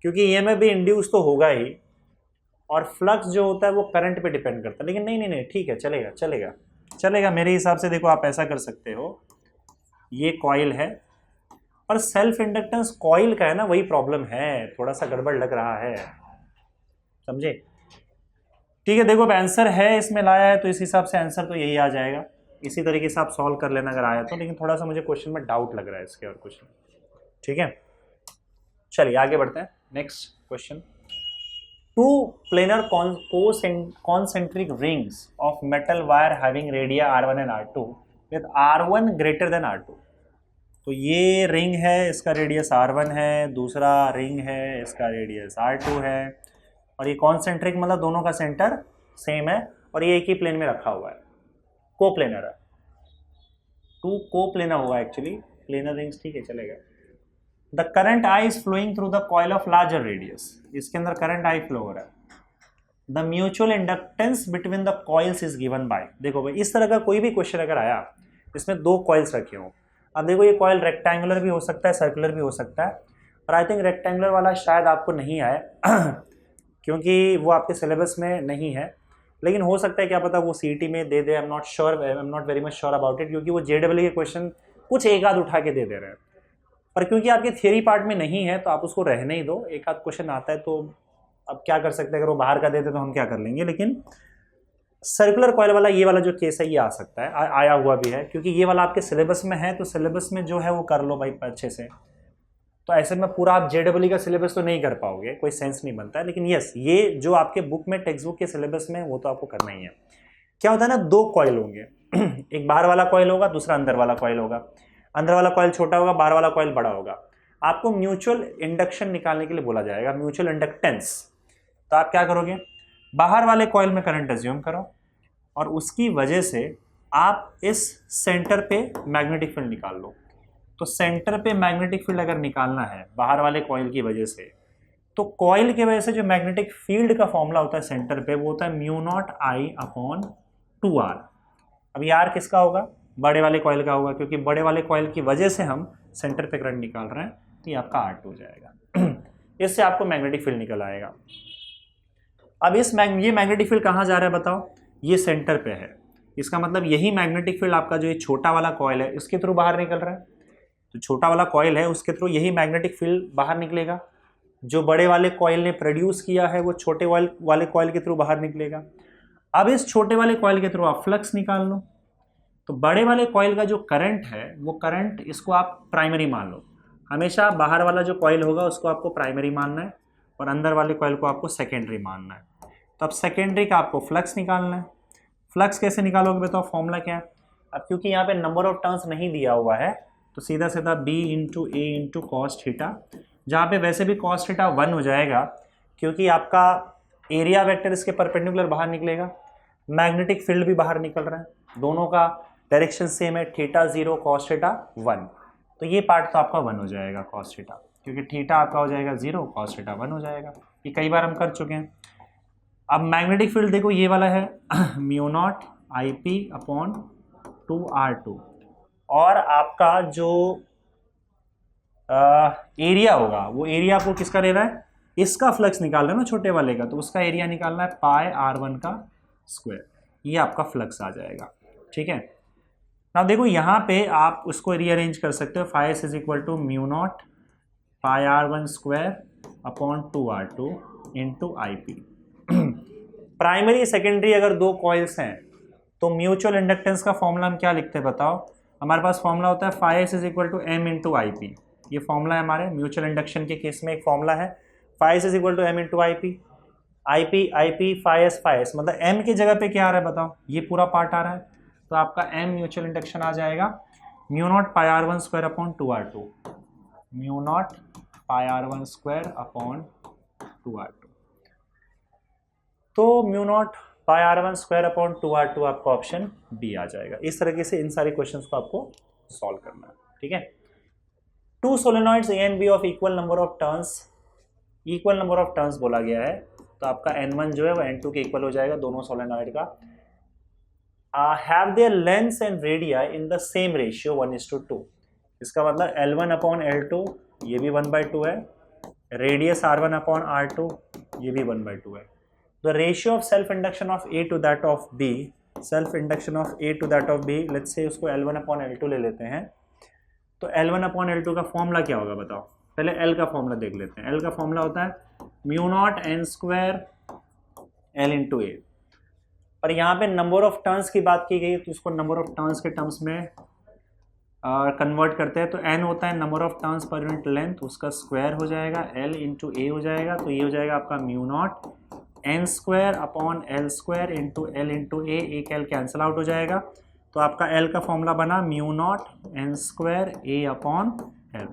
क्योंकि ईएमएफ भी इंड्यूस तो होगा ही, और फ्लक्स जो होता है वो करंट पे डिपेंड करता है। लेकिन नहीं, ठीक है, चलेगा मेरे हिसाब से। देखो आप ऐसा कर सकते हो, ये कॉइल है और सेल्फ इंडक्टेंस कॉइल का है ना, वही प्रॉब्लम है, थोड़ा सा गड़बड़ लग रहा है, समझे। ठीक है, देखो अब आंसर है इसमें लाया है, तो इस हिसाब से आंसर तो यही आ जाएगा। इसी तरीके से आप सॉल्व कर लेना अगर आया तो, लेकिन थोड़ा सा मुझे क्वेश्चन में डाउट लग रहा है इसके, और कुछ नहीं। ठीक है, चलिए आगे बढ़ते हैं। Next question, 2 planar concentric rings of metal wire having radii R1 and R2 with R1 greater than R2। तो ये रिंग है, इसका रेडियस R1 है, दूसरा रिंग है, इसका रेडियस R2 है, और ये कॉन्सेंट्रिक मतलब दोनों का सेंटर सेम है, और ये एक ही प्लेन में रखा हुआ है, कोप्लेनर है। 2 कोप्लेनर होगा एक्चुअली, प्लेनर रिंग्स ठीक है, चलेगा। The current I is flowing through the coil of larger radius, इसके अंदर करंट आई फ्लो हो रहा है। The mutual inductance between the coils is given by. देखो भाई, इस तरह का कोई भी क्वेश्चन अगर आया इसमें 2 कॉइल्स रखे हो, अब देखो ये कॉइल रेक्टेंगुलर भी हो सकता है, सर्कुलर भी हो सकता है, और आई थिंक रेक्टेंगुलर वाला शायद आपको नहीं आए क्योंकि वो आपके सिलेबस में नहीं है, लेकिन हो सकता है क्या पता वो सीईटी में दे दे। I am not very much sure about it, क्योंकि वो जेडब्ल्यू के क्वेश्चन कुछ एक आध उठा के दे रहे हैं, पर क्योंकि आपके थियरी पार्ट में नहीं है तो आप उसको रहने ही दो। एक आध क्वेश्चन आता है तो अब क्या कर सकते हैं, अगर वो बाहर का देते तो हम क्या कर लेंगे। लेकिन सर्कुलर कॉइल वाला ये वाला जो केस है ये आ सकता है, आया हुआ भी है, क्योंकि ये वाला आपके सिलेबस में है, तो सिलेबस में जो है वो कर लो भाई अच्छे से। तो ऐसे में पूरा आप जेडब्ल्यू का सिलेबस तो नहीं कर पाओगे, कोई सेंस नहीं बनता है। लेकिन यस, ये जो आपके बुक में, टेक्स्ट बुक के सिलेबस में, वो तो आपको करना ही है। क्या होता है ना, 2 कॉइल होंगे एक बाहर वाला कॉइल होगा, दूसरा अंदर वाला कॉइल होगा। अंदर वाला कॉइल छोटा होगा, बाहर वाला कॉइल बड़ा होगा। आपको म्यूचुअल इंडक्शन निकालने के लिए बोला जाएगा, म्यूचुअल इंडक्टेंस। तो आप क्या करोगे, बाहर वाले कॉइल में करंट अज्यूम करो, और उसकी वजह से आप इस सेंटर पे मैग्नेटिक फील्ड निकाल लो। तो सेंटर पे मैग्नेटिक फील्ड अगर निकालना है बाहर वाले कॉइल की वजह से, तो कॉइल की वजह से जो मैग्नेटिक फील्ड का फॉर्मूला होता है सेंटर पे, वो होता है μ0I/2R। अब ये R किसका होगा, बड़े वाले कॉइल का होगा, क्योंकि बड़े वाले कॉइल की वजह से हम सेंटर पे करंट निकाल रहे हैं, तो ये आपका R2 हो जाएगा इससे आपको मैग्नेटिक फील्ड निकल आएगा। अब ये मैग्नेटिक फील्ड कहाँ जा रहा है बताओ, ये सेंटर पे है, इसका मतलब यही मैग्नेटिक फील्ड आपका जो ये छोटा वाला कॉइल है इसके थ्रू बाहर निकल रहा है। तो छोटा वाला कॉइल है, उसके थ्रू यही मैग्नेटिक फील्ड बाहर निकलेगा। जो बड़े वाले कॉइल ने प्रोड्यूस किया है वो छोटे वाले कॉइल के थ्रू बाहर निकलेगा। अब इस छोटे वाले कॉइल के थ्रू आप फ्लक्स निकाल लो। तो बड़े वाले कॉइल का जो करंट है वो करंट, इसको आप प्राइमरी मान लो। हमेशा बाहर वाला जो कॉइल होगा उसको आपको प्राइमरी मानना है और अंदर वाले कॉइल को आपको सेकेंडरी मानना है। तो अब सेकेंडरी का आपको फ्लक्स निकालना है। फ्लक्स कैसे निकालोगे बताओ, फॉर्मूला क्या है? अब क्योंकि यहाँ पे नंबर ऑफ टर्न्स नहीं दिया हुआ है तो सीधा सीधा B into A into cos theta, जहाँ पे वैसे भी कॉस थीटा 1 हो जाएगा क्योंकि आपका एरिया वेक्टर इसके परपेंडिकुलर बाहर निकलेगा, मैग्नेटिक फील्ड भी बाहर निकल रहा है, दोनों का डायरेक्शन सेम है, थीटा 0 कॉस थीटा 1। तो ये पार्ट तो आपका 1 हो जाएगा कॉस थीटा, क्योंकि थीटा आपका हो जाएगा 0, कॉस थीटा 1 हो जाएगा। ये कई बार हम कर चुके हैं। अब मैग्नेटिक फील्ड देखो ये वाला है mu not I P upon 2r2, और आपका जो एरिया होगा वो एरिया आपको किसका लेना है, इसका फ्लक्स निकालना है ना छोटे वाले का, तो उसका एरिया निकालना है पाई r1 का स्क्वायर, ये आपका फ्लक्स आ जाएगा। ठीक है ना, देखो यहाँ पे आप उसको रीअरेंज कर सकते हो, phi is equal to mu naught pi r1 square upon 2r2 into I P. Primary secondary अगर दो कॉइल्स हैं तो म्यूचुअल इंडक्टेंस का फॉर्मूला हम क्या लिखते हैं बताओ? हमारे पास फॉर्मूला होता है phi S is equal to M into I P. ये फॉर्मूला है हमारे म्यूचुअल इंडक्शन के केस में, एक फॉर्मूला है phi S is equal to M into I P. I P phi S मतलब एम की जगह पे क्या आ रहा है बताओ? ये पूरा पार्ट आ रहा है, तो आपका एम म्यूचुअल इंडक्शन आ जाएगा mu naught pi r1 square upon 2r2, mu naught pi r1 square upon 2r2। तो mu naught pi r1 square upon 2r2 आपका ऑप्शन बी आ जाएगा। इस तरीके से इन सारे क्वेश्चंस को आपको सॉल्व करना है। ठीक है, two solenoids A and B of equal number of turns बोला गया है, तो आपका n1 जो है वो n2 के इक्वल हो जाएगा दोनों सोलेनॉइड का। Have their lengths and radii in the same ratio 1:2। इसका मतलब L1 अपॉन L2 ये भी 1/2 है, रेडियस R1 अपॉन R2 ये भी 1/2 है। The ratio of self induction of A to that of B, let's say उसको L1 upon L2 ले लेते हैं, तो L1 upon L2 का फॉर्मूला क्या होगा बताओ? पहले L का फॉर्मूला देख लेते हैं। L का फॉर्मूला होता है mu naught N square L into A, और यहाँ पे नंबर ऑफ टर्न्स की बात की गई तो इसको नंबर ऑफ टर्न्स के टर्म्स में कन्वर्ट करते हैं, तो n होता है number of turns per unit length, उसका स्क्वायर हो जाएगा L इंटू ए हो जाएगा, तो ये हो जाएगा आपका mu naught N square upon L square into L into A, एक एल कैंसिल आउट हो जाएगा, तो आपका एल का फॉर्मूला बना म्यू नॉट एन स्क्वायर ए अपॉन एल।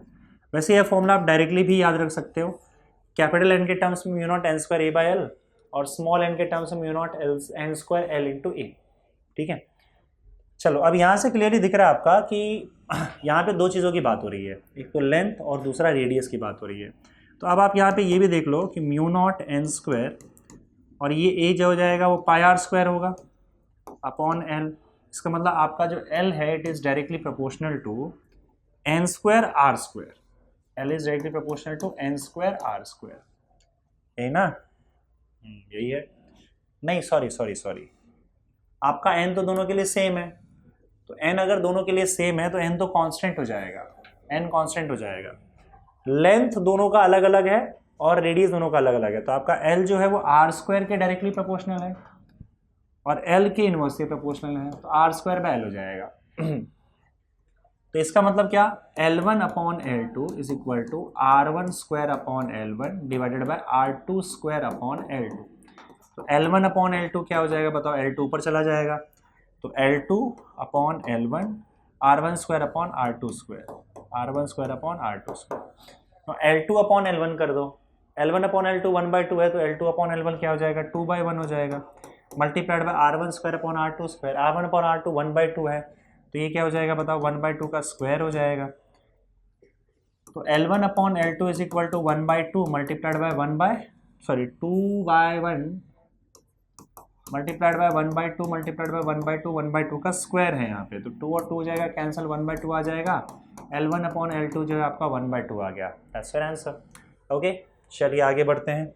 वैसे यह फॉर्मूला आप डायरेक्टली भी याद रख सकते हो, कैपिटल एन के टर्म्स में mu naught N square A by L और स्मॉल एन के टर्म्स में mu naught N square L into A. ठीक है, चलो अब यहाँ से क्लियरली दिख रहा है आपका कि यहाँ पे दो चीज़ों की बात हो रही है, एक तो लेंथ और दूसरा रेडियस की बात हो रही है। तो अब आप यहाँ पे ये भी देख लो कि म्यू नॉट एन स्क्वायर और ये ए जो हो जाएगा वो पाई आर स्क्वायर होगा अपॉन एल। इसका मतलब आपका जो एल है it is directly proportional to N square R square, L is directly proportional to N square R square, यही ना? यही है, नहीं सॉरी, आपका एन तो दोनों के लिए सेम है, तो एन अगर दोनों के लिए सेम है तो एन तो कांस्टेंट हो जाएगा, एन कांस्टेंट हो जाएगा। लेंथ दोनों का अलग अलग है और रेडियस दोनों का अलग अलग है, तो आपका एल जो है वो आर स्क्वायर के डायरेक्टली प्रोपोर्शनल है और एल के इनवर्सली प्रोपोर्शनल है, तो आर स्क्वायर बाय एल हो जाएगा। तो इसका मतलब क्या, L1 upon L2 is equal to R1 square upon L1 divided by R2 square upon L2। तो L1 अपॉन L2 क्या हो जाएगा बताओ? L2 ऊपर चला जाएगा, तो L2 upon L1 R1 square upon R2 square, R1 square upon R2 square. तो L2 अपॉन L1 कर दो, L1 अपॉन L2 1/2 है, तो L2 अपॉन L1 क्या हो जाएगा? 2/1 हो जाएगा, multiplied by R1 square upon R2 square, R1 upon R2 1/2 है, तो ये क्या हो जाएगा बताओ? 1/2 का स्क्वायर हो जाएगा। तो L1 upon L2 is equal to 1/2 multiplied by 2/1 multiplied by 1/2 multiplied by 1/2, 1/2 का स्क्वायर है यहाँ पे, तो 2 और 2 हो जाएगा कैंसिल, 1/2 आ जाएगा। L1 अपॉन L2 जो है आपका 1/2 आ गया, दैट्स योर आंसर। ओके, चलिए आगे बढ़ते हैं,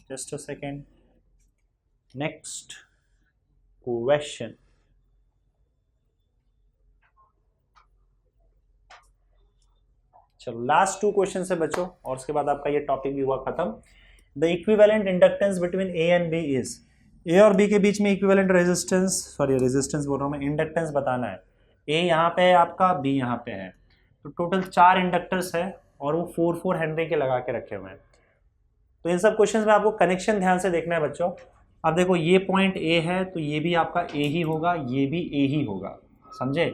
just a second. Next question, चलो लास्ट 2 क्वेश्चन है बच्चों, और उसके बाद आपका ये टॉपिक भी हुआ खत्म। The equivalent inductance between A and B is, A और बी के बीच में इक्विवेलेंट रेजिस्टेंस, सॉरी रेजिस्टेंस बोल रहा हूँ मैं, इंडक्टेंस बताना है। ए यहाँ पे है आपका, बी यहाँ पे है, तो टोटल 4 इंडक्टर्स है और वो 4 हेनरी के लगा के रखे हुए हैं। तो इन सब क्वेश्चंस में आपको कनेक्शन ध्यान से देखना है बच्चों। अब देखो ये पॉइंट ए है तो ये भी आपका ए ही होगा, ये भी ए ही होगा, समझे?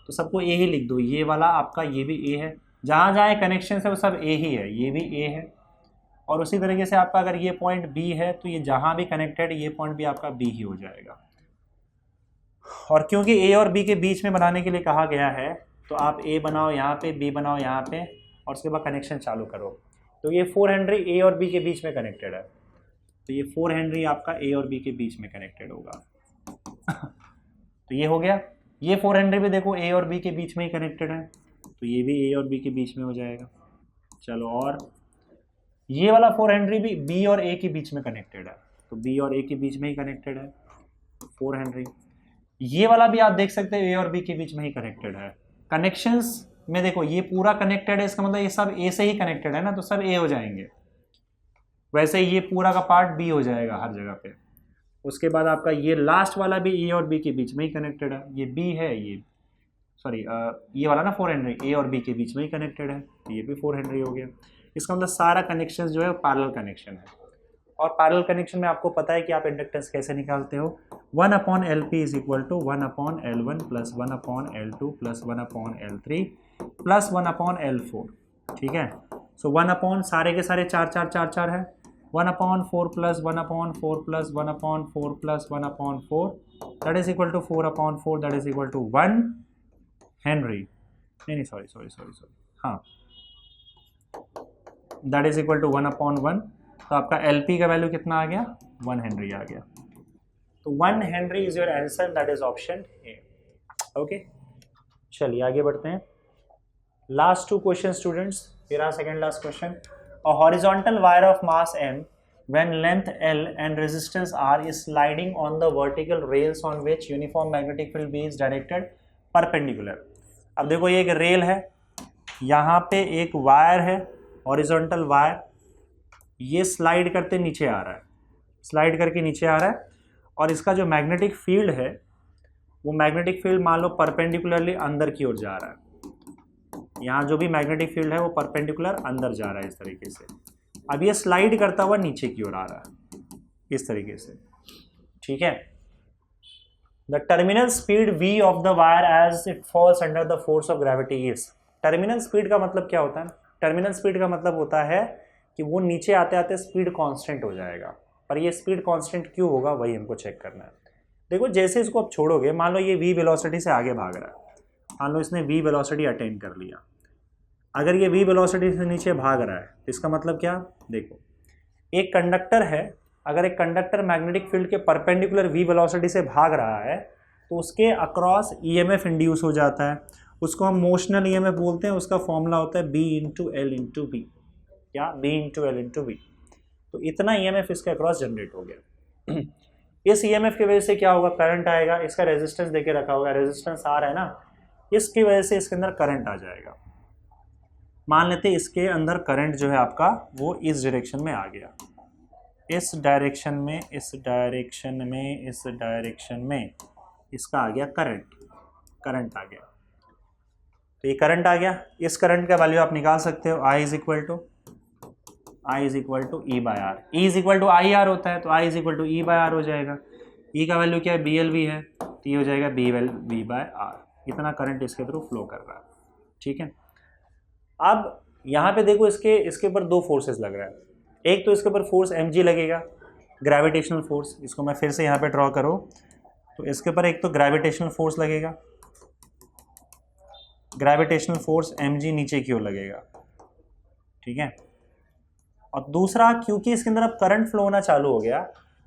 तो सबको ए ही लिख दो, ये वाला आपका ये भी ए है, जहाँ जहाँ कनेक्शन है वो सब ए ही है, ये भी ए है। और उसी तरीके से आपका अगर ये पॉइंट बी है तो ये जहाँ भी कनेक्टेड ये पॉइंट भी आपका बी ही हो जाएगा। और क्योंकि ए और बी के बीच में बनाने के लिए कहा गया है तो आप ए बनाओ यहाँ पे, बी बनाओ यहाँ पे, और उसके बाद कनेक्शन चालू करो। तो ये 4 हेनरी ए और बी के बीच में कनेक्टेड है, तो ये 4 हेनरी आपका ए और बी के बीच में कनेक्टेड होगा। तो ये हो गया। ये 4 हेनरी भी देखो ए और बी के बीच में ही कनेक्टेड है, तो ये भी ए और बी के बीच में हो जाएगा। चलो, और ये वाला 4 हेनरी भी बी और ए के बीच में कनेक्टेड है, तो बी और ए के बीच में ही कनेक्टेड है 4 हेनरी। ये वाला भी आप देख सकते हैं ए और बी के बीच में ही कनेक्टेड है। कनेक्शंस में देखो ये पूरा कनेक्टेड है, इसका मतलब ये सब ए से ही कनेक्टेड है ना, तो सब ए हो जाएंगे। वैसे ये पूरा का पार्ट बी हो जाएगा हर जगह पे। उसके बाद आपका ये लास्ट वाला भी ए और बी के बीच में ही कनेक्टेड है, ये बी है, ये सॉरी ये वाला ना 4 हेनरी ए और बी के बीच में ही कनेक्टेड है, तो ये भी 4 हेनरी हो गया। इसका मतलब सारा कनेक्शन जो है पैरेलल कनेक्शन है। और पैरेलल कनेक्शन में आपको पता है कि आप इंडक्टेंस कैसे निकालते हो, 1/LP is equal to 1/L1 plus 1/L2 plus 1/L3 plus 1/L4, ठीक है। सो 1 सारे के सारे 4 4 4 4 है, 1/4 plus 1/4 plus 1/4 plus 1/4 that is equal to 4/4 that is equal to 1 henry, नहीं सॉरी हाँ, दैट इज इक्वल टू 1/1। तो आपका LP का वैल्यू कितना आ गया, 1 हेनरी आ गया। तो 1 Henry is your answer, that is option A. Okay, चलिए आगे बढ़ते हैं। लास्ट 2 क्वेश्चन स्टूडेंट्स, फिर second last question. A horizontal wire of mass m when length L and resistance R is sliding on the vertical rails on which uniform magnetic field B is directed perpendicular। अब देखो ये एक rail है, यहाँ पे एक wire है, horizontal wire, ये स्लाइड करते नीचे आ रहा है, स्लाइड करके नीचे आ रहा है, और इसका जो मैग्नेटिक फील्ड है वो मैग्नेटिक फील्ड मान लो परपेंडिकुलरली अंदर की ओर जा रहा है। यहाँ जो भी मैग्नेटिक फील्ड है वो परपेंडिकुलर अंदर जा रहा है इस तरीके से। अब ये स्लाइड करता हुआ नीचे की ओर आ रहा है इस तरीके से, ठीक है। The terminal speed v of the wire as it falls under the force of gravity is. Terminal speed का मतलब क्या होता है? टर्मिनल स्पीड का मतलब होता है कि वो नीचे आते आते स्पीड कांस्टेंट हो जाएगा, पर ये स्पीड कांस्टेंट क्यों होगा वही हमको चेक करना है। देखो जैसे इसको आप छोड़ोगे, मान लो ये v वेलोसिटी से आगे भाग रहा है, मान लो इसने v वेलोसिटी अटेन कर लिया, अगर ये v वेलोसिटी से नीचे भाग रहा है तो इसका मतलब क्या, देखो एक कंडक्टर है, अगर एक कंडक्टर मैग्नेटिक फील्ड के परपेंडिकुलर v वेलोसिटी से भाग रहा है तो उसके अक्रॉस EMF इंड्यूस हो जाता है, उसको हम मोशनल EMF बोलते हैं। उसका फॉर्मूला होता है B × L × B, क्या B × L × B। तो इतना EMF इसके अक्रॉस जनरेट हो गया। इस EMF की वजह से क्या होगा, करंट आएगा, इसका रेजिस्टेंस देके रखा होगा, रेजिस्टेंस R है ना, इसकी वजह से इसके अंदर करंट आ जाएगा। मान लेते हैं इसके अंदर करंट जो है आपका वो इस डायरेक्शन में आ गया, इस डायरेक्शन में, इस डायरेक्शन में, इस डायरेक्शन में इसका आ गया करंट, करंट आ गया। तो ये करंट आ गया, इस करंट का वैल्यू आप निकाल सकते हो, I is equal to E/R। E is equal to IR होता है, तो I is equal to E/R हो जाएगा। E का वैल्यू क्या है, BLV है, तो ये हो जाएगा V/R। इतना करंट इसके थ्रू फ्लो कर रहा है, ठीक है। अब यहाँ पे देखो इसके ऊपर 2 फोर्सेस लग रहा है। एक तो इसके ऊपर फोर्स mg लगेगा, ग्रेविटेशनल फोर्स, इसको मैं फिर से यहाँ पे ड्रॉ करूँ तो इसके ऊपर एक तो ग्रेविटेशनल फोर्स लगेगा, ग्रेविटेशनल फोर्स mg नीचे की ओर लगेगा, ठीक है। और दूसरा, क्योंकि इसके अंदर अब करंट फ्लो होना चालू हो गया,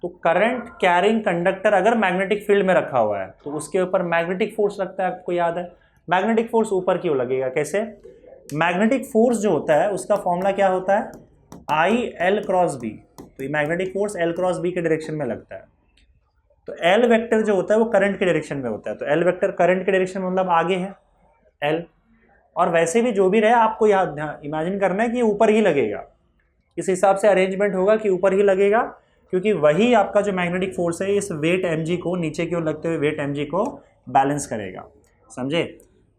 तो करंट कैरिंग कंडक्टर अगर मैग्नेटिक फील्ड में रखा हुआ है तो उसके ऊपर मैग्नेटिक फोर्स लगता है, आपको याद है। मैग्नेटिक फोर्स ऊपर की ओर लगेगा, कैसे? मैग्नेटिक फोर्स जो होता है उसका फॉर्मूला क्या होता है, I/L×B। तो ये मैग्नेटिक फोर्स L×B के डायरेक्शन में लगता है। तो L वेक्टर जो होता है वो करंट के डायरेक्शन में होता है, तो L वेक्टर करंट के डायरेक्शन में मतलब आगे है L, और वैसे भी जो भी रहे आपको यहाँ इमेजिन करना है कि ऊपर ही लगेगा, इस हिसाब से अरेंजमेंट होगा कि ऊपर ही लगेगा, क्योंकि वही आपका जो मैग्नेटिक फोर्स है इस वेट mg को, नीचे की ओर लगते हुए वेट mg को बैलेंस करेगा, समझे।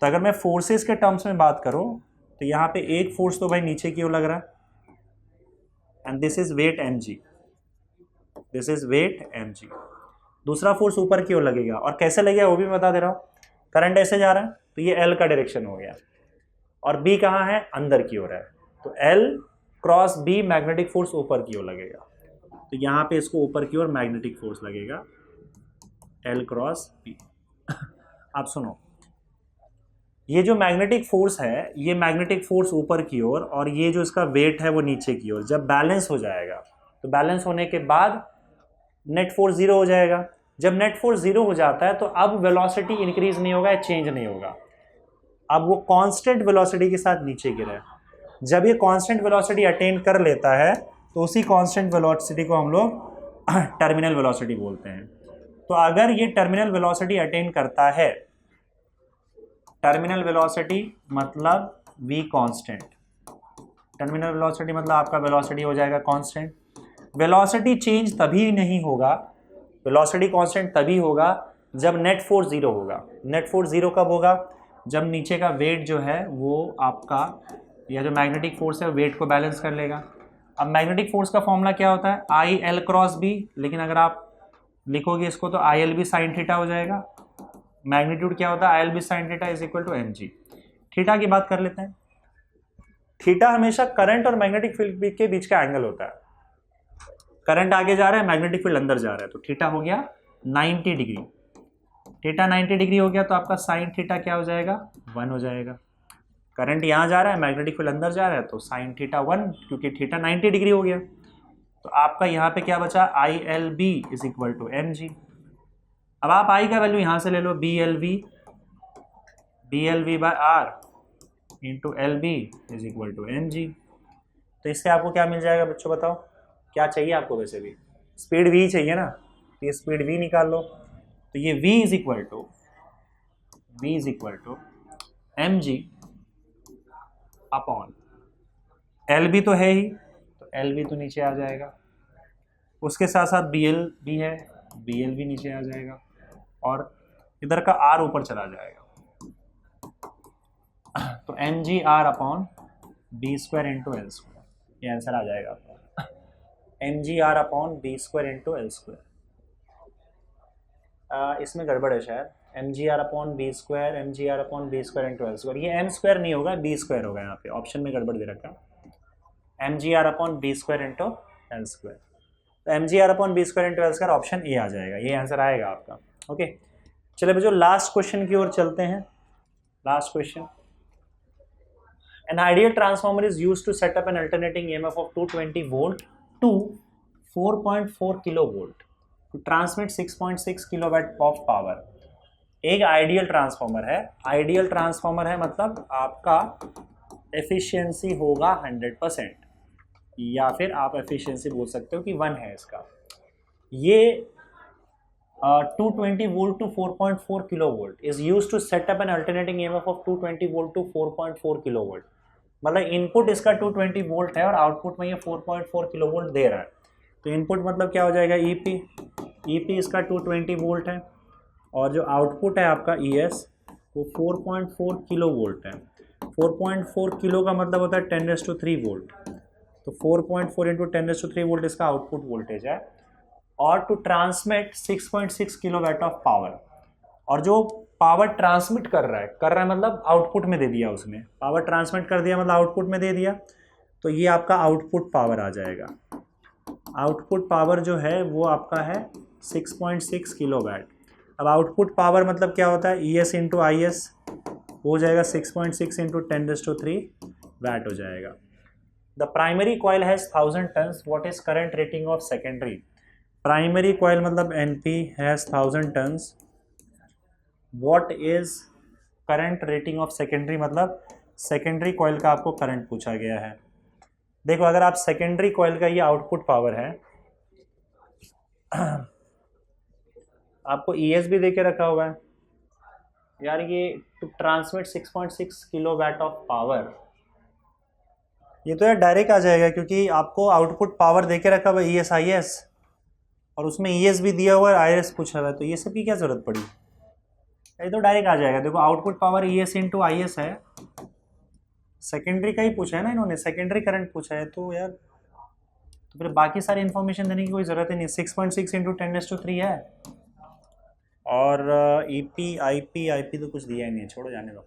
तो अगर मैं फोर्सेस के टर्म्स में बात करूं तो यहाँ पे एक फोर्स तो भाई नीचे की ओर लग रहा है, and this is weight mg, this is weight mg। दूसरा फोर्स ऊपर की ओर लगेगा, और कैसे लगेगा वो भी बता दे रहा हूँ। करंट ऐसे जा रहा है तो ये L का डायरेक्शन हो गया, और B कहाँ है, अंदर की ओर है, तो L cross B magnetic force ऊपर की ओर लगेगा, तो यहाँ पे इसको ऊपर की ओर मैग्नेटिक फोर्स लगेगा L क्रॉस B। आप सुनो, ये जो मैग्नेटिक फोर्स है ये मैग्नेटिक फोर्स ऊपर की ओर, और ये जो इसका वेट है वो नीचे की ओर, जब बैलेंस हो जाएगा तो बैलेंस होने के बाद नेट फोर्स जीरो हो जाएगा। जब नेट फोर्स जीरो हो जाता है तो अब वेलोसिटी इंक्रीज नहीं होगा या चेंज नहीं होगा, अब वो कांस्टेंट वेलोसिटी के साथ नीचे गिरा है। जब ये कांस्टेंट वेलोसिटी अटेन कर लेता है तो उसी कांस्टेंट वेलोसिटी को हम लोग टर्मिनल वेलोसिटी बोलते हैं। तो अगर ये टर्मिनल वेलोसिटी अटेन करता है, टर्मिनल वेलोसिटी मतलब v कांस्टेंट, टर्मिनल वेलोसिटी मतलब आपका वेलोसिटी हो जाएगा कांस्टेंट। वेलोसिटी चेंज तभी नहीं होगा, वेलोसिटी कांस्टेंट तभी होगा जब नेट फोर्स जीरो होगा। नेट फोर्स जीरो कब होगा, जब नीचे का वेट जो है वो आपका, या जो मैग्नेटिक फोर्स है वेट को बैलेंस कर लेगा। अब मैग्नेटिक फोर्स का फॉर्मूला क्या होता है, आई एल क्रॉस बी, लेकिन अगर आप लिखोगे इसको तो I L B sine theta हो जाएगा। मैग्नीट्यूड क्या होता है, I L B sine theta is equal to M G. Theta की बात कर लेते हैं। थीटा हमेशा करंट और मैग्नेटिक फील्ड के बीच का एंगल होता है। करंट आगे जा रहा है, मैग्नेटिक फील्ड अंदर जा रहा है, तो थीटा हो गया 90 डिग्री। थीटा 90 डिग्री हो गया तो आपका साइन थीटा क्या हो जाएगा, 1 हो जाएगा। करंट यहाँ जा रहा है, मैग्नेटिक फील्ड अंदर जा रहा है, तो साइन थीटा 1, क्योंकि थीटा 90 डिग्री हो गया। तो आपका यहाँ पे क्या बचा, I L B is equal to M G. अब आप आई का वैल्यू यहाँ से ले लो, B L V by R into L B is equal to M G. तो इससे आपको क्या मिल जाएगा बच्चों, बताओ क्या चाहिए आपको, वैसे भी स्पीड v चाहिए ना, तो ये स्पीड v निकाल लो। तो ये v is equal to M G upon L B तो है ही, तो एल बी तो नीचे आ जाएगा, उसके साथ साथ बी एल भी है, बी एल भी नीचे आ जाएगा, और इधर का आर ऊपर चला जाएगा। तो M G R upon B square into L square, ये आंसर आ जाएगा आपका, M G R upon B square into L square. इसमें गड़बड़ है शायद, M G R upon B square, M G R upon B square into L square, ये M square नहीं होगा, बी स्क्वायर होगा, यहाँ पे ऑप्शन में गड़बड़ दे रखा, M G R upon B square into L square. तो M G R upon B square into L square option A आ जाएगा, ये आंसर आएगा आपका। ओके, चलिए बच्चों लास्ट क्वेश्चन की ओर चलते हैं। Last question, an ideal transformer is used to set up an alternating EMF of 220 volt to 4.4 kilovolt to transmit 6.6 kilowatt of power। एक आइडियल ट्रांसफॉर्मर है, आइडियल ट्रांसफॉर्मर है मतलब आपका एफिशिएंसी होगा 100%, या फिर आप एफिशिएंसी बोल सकते हो कि 1 है इसका। ये 220 volt to 4.4 kilovolt is used to set up an alternating EMF of 220 volt to 4.4 kilovolt। मतलब इनपुट इसका 220 वोल्ट है और आउटपुट में ये 4.4 किलोवोल्ट दे रहा है। तो इनपुट मतलब क्या हो जाएगा, ईपी इसका 220 वोल्ट है, और जो आउटपुट है आपका ईएस वो 4.4 किलो वोल्ट है। 4.4 किलो का मतलब होता है 10⁻³ वोल्ट, तो 4.4 इंटू 10⁻³ वोल्ट इसका आउटपुट वोल्टेज है। और to transmit 6.6 kilowatt of power, और जो पावर ट्रांसमिट कर रहा है मतलब आउटपुट में दे दिया, उसने पावर ट्रांसमिट कर दिया मतलब आउटपुट में दे दिया, तो ये आपका आउटपुट पावर आ जाएगा। आउटपुट पावर जो है वो आपका है 6.6 किलोवाट। अब आउटपुट पावर मतलब क्या होता है, E S into I S हो जाएगा 6.6 इंटू 10⁻³ वाट हो जाएगा। The primary coil has 1000 turns, what is current rating of secondary. Primary coil मतलब NP has 1000 turns, what is current rating of secondary मतलब सेकेंडरी कॉइल का आपको current पूछा गया है। देखो अगर आप सेकेंडरी कॉइल का ये आउटपुट पावर है, आपको ईएस भी देके रखा हुआ है यार, ये to transmit 6.6 kilowatt of power. ये तो यार डायरेक्ट आ जाएगा क्योंकि आपको आउटपुट पावर देके रखा हुआ ई एस आई एस, और उसमें ई एस भी दिया हुआ है, आई एस पूछा हुआ है, तो ये सब की क्या जरूरत पड़ी? ये तो डायरेक्ट आ जाएगा। देखो output power E S into I S है, सेकेंडरी का ही पूछा है ना इन्होंने, सेकेंडरी करंट पूछा है, तो यार तो फिर बाकी सारी इन्फॉर्मेशन देने की कोई ज़रूरत ही नहीं। 6.6 इंटू 10⁻³ है, और ई पी आई पी तो कुछ दिया ही नहीं है, छोड़ो जाने दो।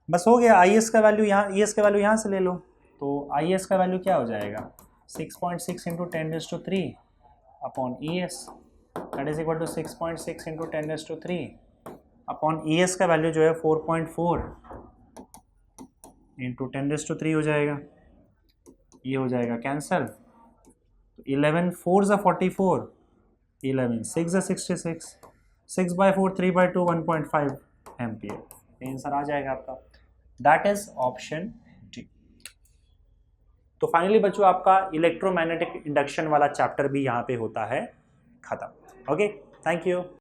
बस हो गया। आई एस का वैल्यू यहाँ, ई एस का वैल्यू यहाँ से ले लो, तो आई एस का वैल्यू क्या हो जाएगा 6.6 into 10⁻³ upon E S, that is equal to 6.6 into 10⁻³ upon E S का वैल्यू जो है 4.4 इंटू 10⁻³ हो जाएगा। ये हो जाएगा कैंसल, 11 4 ज़ा 44, 11 6 ज़ा 66, 6/4 3/2 1.5 एम्पियर। आंसर आ जाएगा आपका, दैट इज ऑप्शन डी। तो फाइनली बच्चों आपका इलेक्ट्रोमैग्नेटिक इंडक्शन वाला चैप्टर भी यहाँ पे होता है खत्म। Okay, thank you.